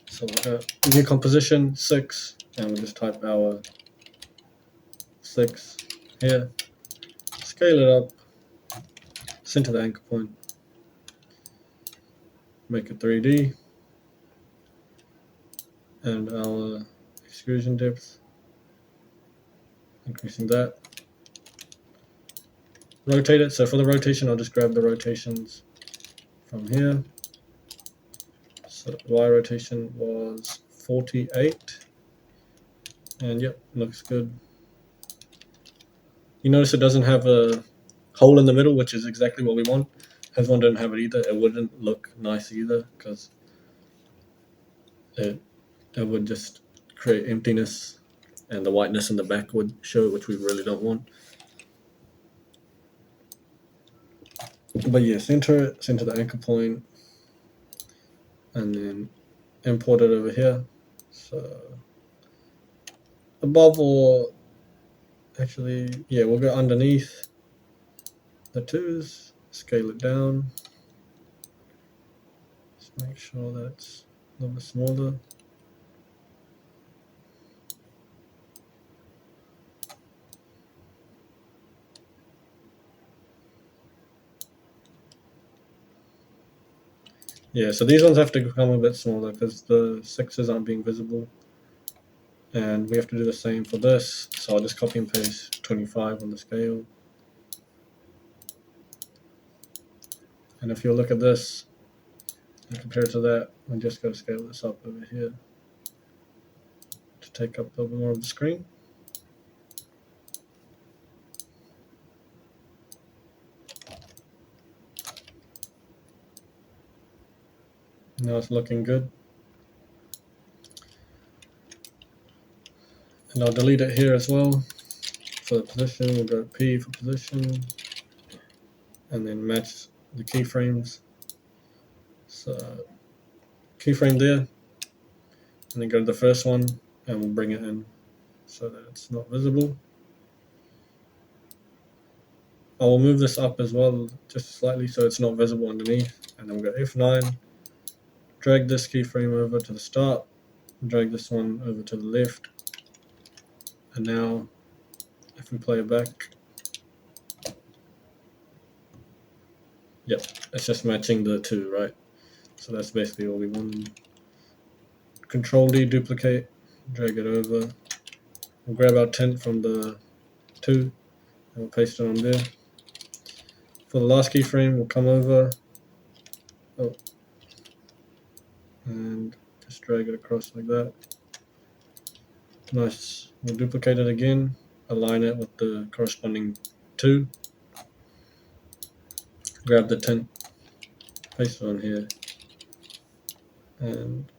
So we'll go new composition 6, and we'll just type our 6 here. Scale it up, center the anchor point, make it 3D, and our extrusion depth, increasing that. Rotate it. So for the rotation, I'll just grab the rotations from here. So Y rotation was 48, And yep, looks good. You notice it doesn't have a hole in the middle, which is exactly what we want. His one didn't have it either. It wouldn't look nice either because it would just create emptiness, and the whiteness in the back would show, which we really don't want. But yeah, center it, center the anchor point, and then import it over here. So above, or actually, yeah, we'll go underneath the twos, scale it down. Just make sure that's a little bit smaller. Yeah, so these ones have to become a bit smaller because the sixes aren't being visible. And we have to do the same for this. So I'll just copy and paste 25 on the scale. And if you look at this and compare it to that, I'm just going to scale this up over here to take up a little bit more of the screen. Now it's looking good. And I'll delete it here as well. For the position, we'll go P for position, and then match the keyframes. So keyframe there, and then go to the first one, and we'll bring it in so that it's not visible. I will move this up as well, just slightly, so it's not visible underneath. And then we'll go F9, drag this keyframe over to the start, drag this one over to the left. And now, if we play it back, yep, it's just matching the two, right? So that's basically all we want. Control D, duplicate, drag it over. We'll grab our tint from the two, and we'll paste it on there. For the last keyframe, we'll come over, and just drag it across like that. Nice. We'll duplicate it again, align it with the corresponding two, grab the tint, paste it on here, and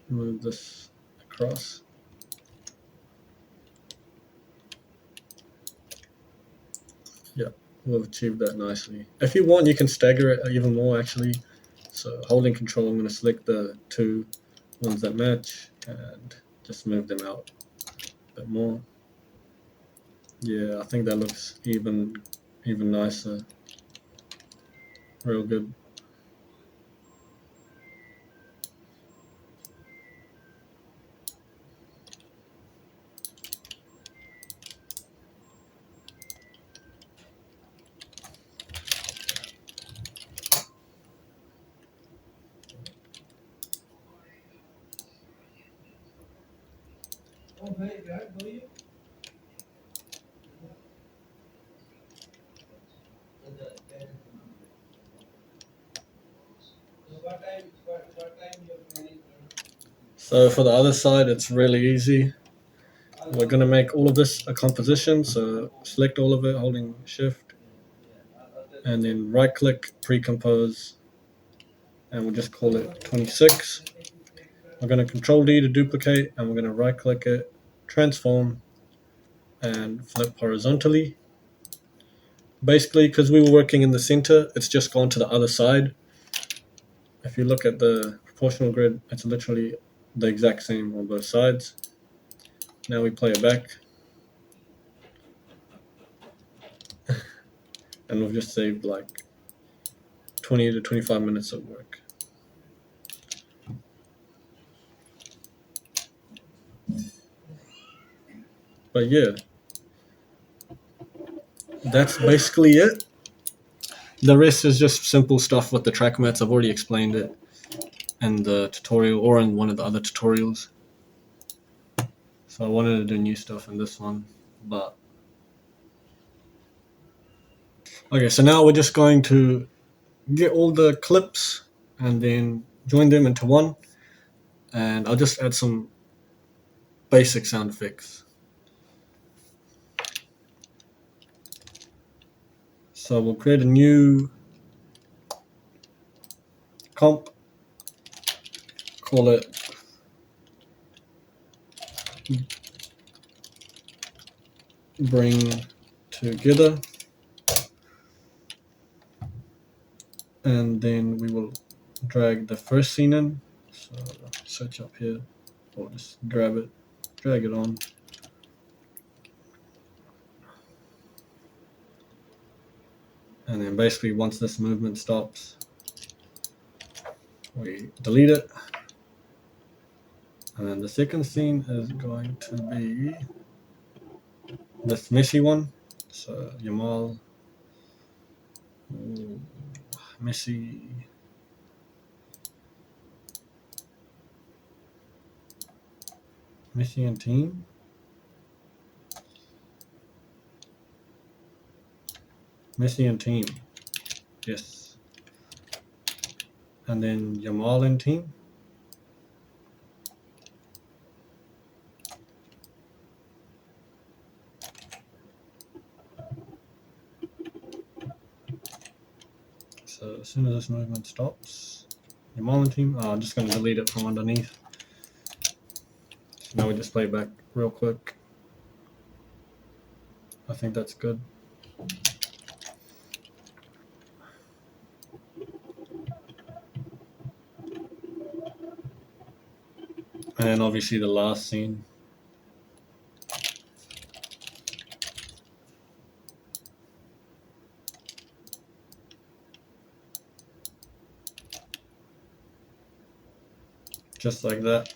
move this across. Yeah, we've achieved that nicely. If you want, you can stagger it even more actually. So holding control, I'm going to select the two ones that match and just move them out a bit more. Yeah, I think that looks even nicer. Real good. So for the other side, it's really easy. We're going to make all of this a composition. So select all of it, holding shift, and then right click, pre-compose, and we'll just call it 26. We're going to control D to duplicate, and we're going to right click it, transform, and flip horizontally. Basically, because we were working in the center, it's just gone to the other side. If you look at the proportional grid, it's literally the exact same on both sides. Now we play it back. And we've just saved like 20 to 25 minutes of work. But yeah, that's basically it. The rest is just simple stuff with the track mats. I've already explained it in the tutorial or in one of the other tutorials. So I wanted to do new stuff in this one. But okay, so now we're just going to get all the clips and then join them into one. And I'll just add some basic sound effects. So we'll create a new comp, call it bring together, and then we will drag the first scene in. So search up here, or just grab it, drag it on. And then basically once this movement stops, we delete it. And then the second scene is going to be this messy one. So Yamal, messy, messy and team. Messi and team. Yes. And then Yamal and team. So as soon as this movement stops, Yamal and team. I'm just going to delete it from underneath. So now we just play back real quick. I think that's good. And then obviously the last scene. Just like that.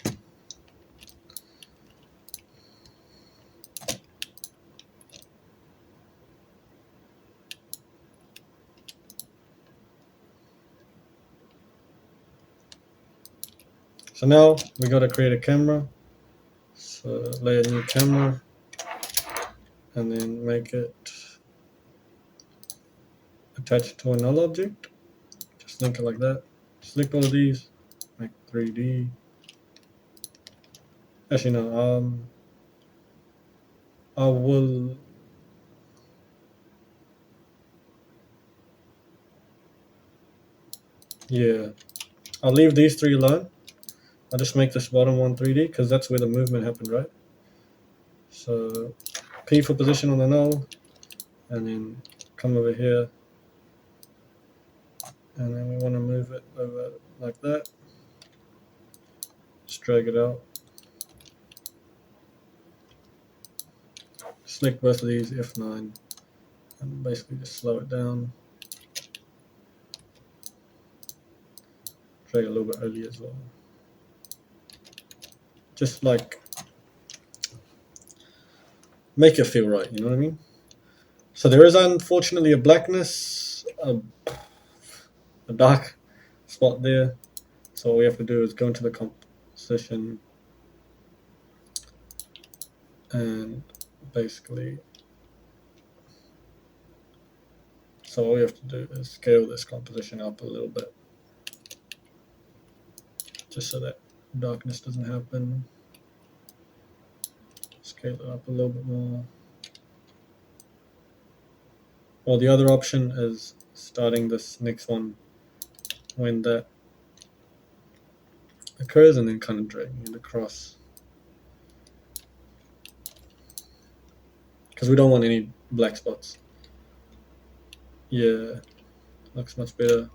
So now we got to create a camera. So lay a new camera and then make it attached to another object. Just link it like that. Select all of these, make 3D. Actually, no. I will. Yeah, I'll leave these three alone. I'll just make this bottom one 3D because that's where the movement happened, right? So P for position on the null, and then come over here, and then we want to move it over like that. Just drag it out. Select both of these, F9, and basically just slow it down. Drag a little bit early as well. Just like make it feel right, you know what I mean? So there is unfortunately a blackness, a dark spot there. So all we have to do is go into the composition and basically, so all we have to do is scale this composition up a little bit just so that darkness doesn't happen. Scale it up a little bit more. Or the other option is starting this next one when that occurs and then kind of dragging it across. Because we don't want any black spots. Yeah, looks much better.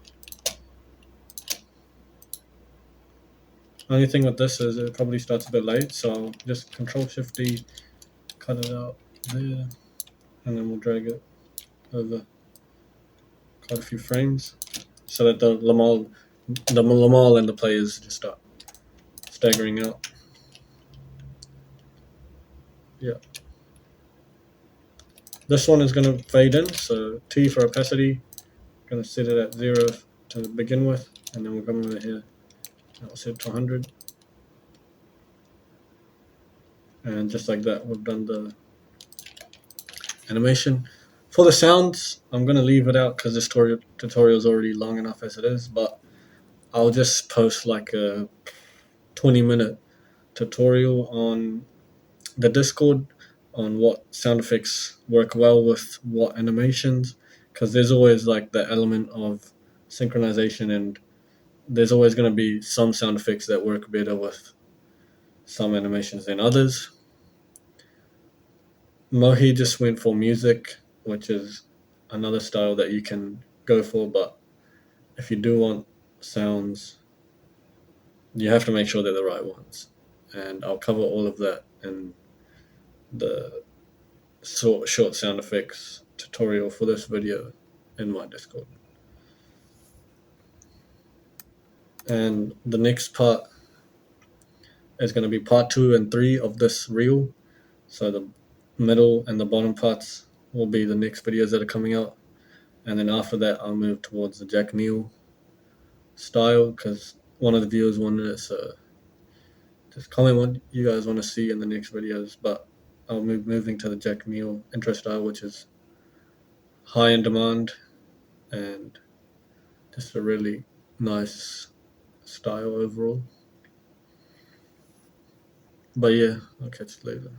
Only thing with this is it probably starts a bit late, so I'll just Control-Shift-D, cut it out there, and then we'll drag it over quite a few frames so that the Lamal and the players just start staggering out. Yeah. This one is going to fade in, so T for opacity, going to set it at 0 to begin with, and then we'll come over here and I'll set it to 100. And just like that, we've done the animation. For the sounds, I'm going to leave it out because this tutorial is already long enough as it is, but I'll just post like a 20-minute tutorial on the Discord on what sound effects work well with what animations, because there's always like the element of synchronization, and there's always going to be some sound effects that work better with some animations than others. Mohi just went for music, which is another style that you can go for, but if you do want sounds, you have to make sure they're the right ones. And I'll cover all of that in the short sound effects tutorial for this video in my Discord. And the next part is going to be part 2 and 3 of this reel. So the middle and the bottom parts will be the next videos that are coming out. And then after that, I'll move towards the Jack Neal style, because one of the viewers wanted it. So just comment what you guys want to see in the next videos. But I'll moving to the Jack Neal intro style, which is high in demand and just a really nice style overall. But yeah, I'll catch you later.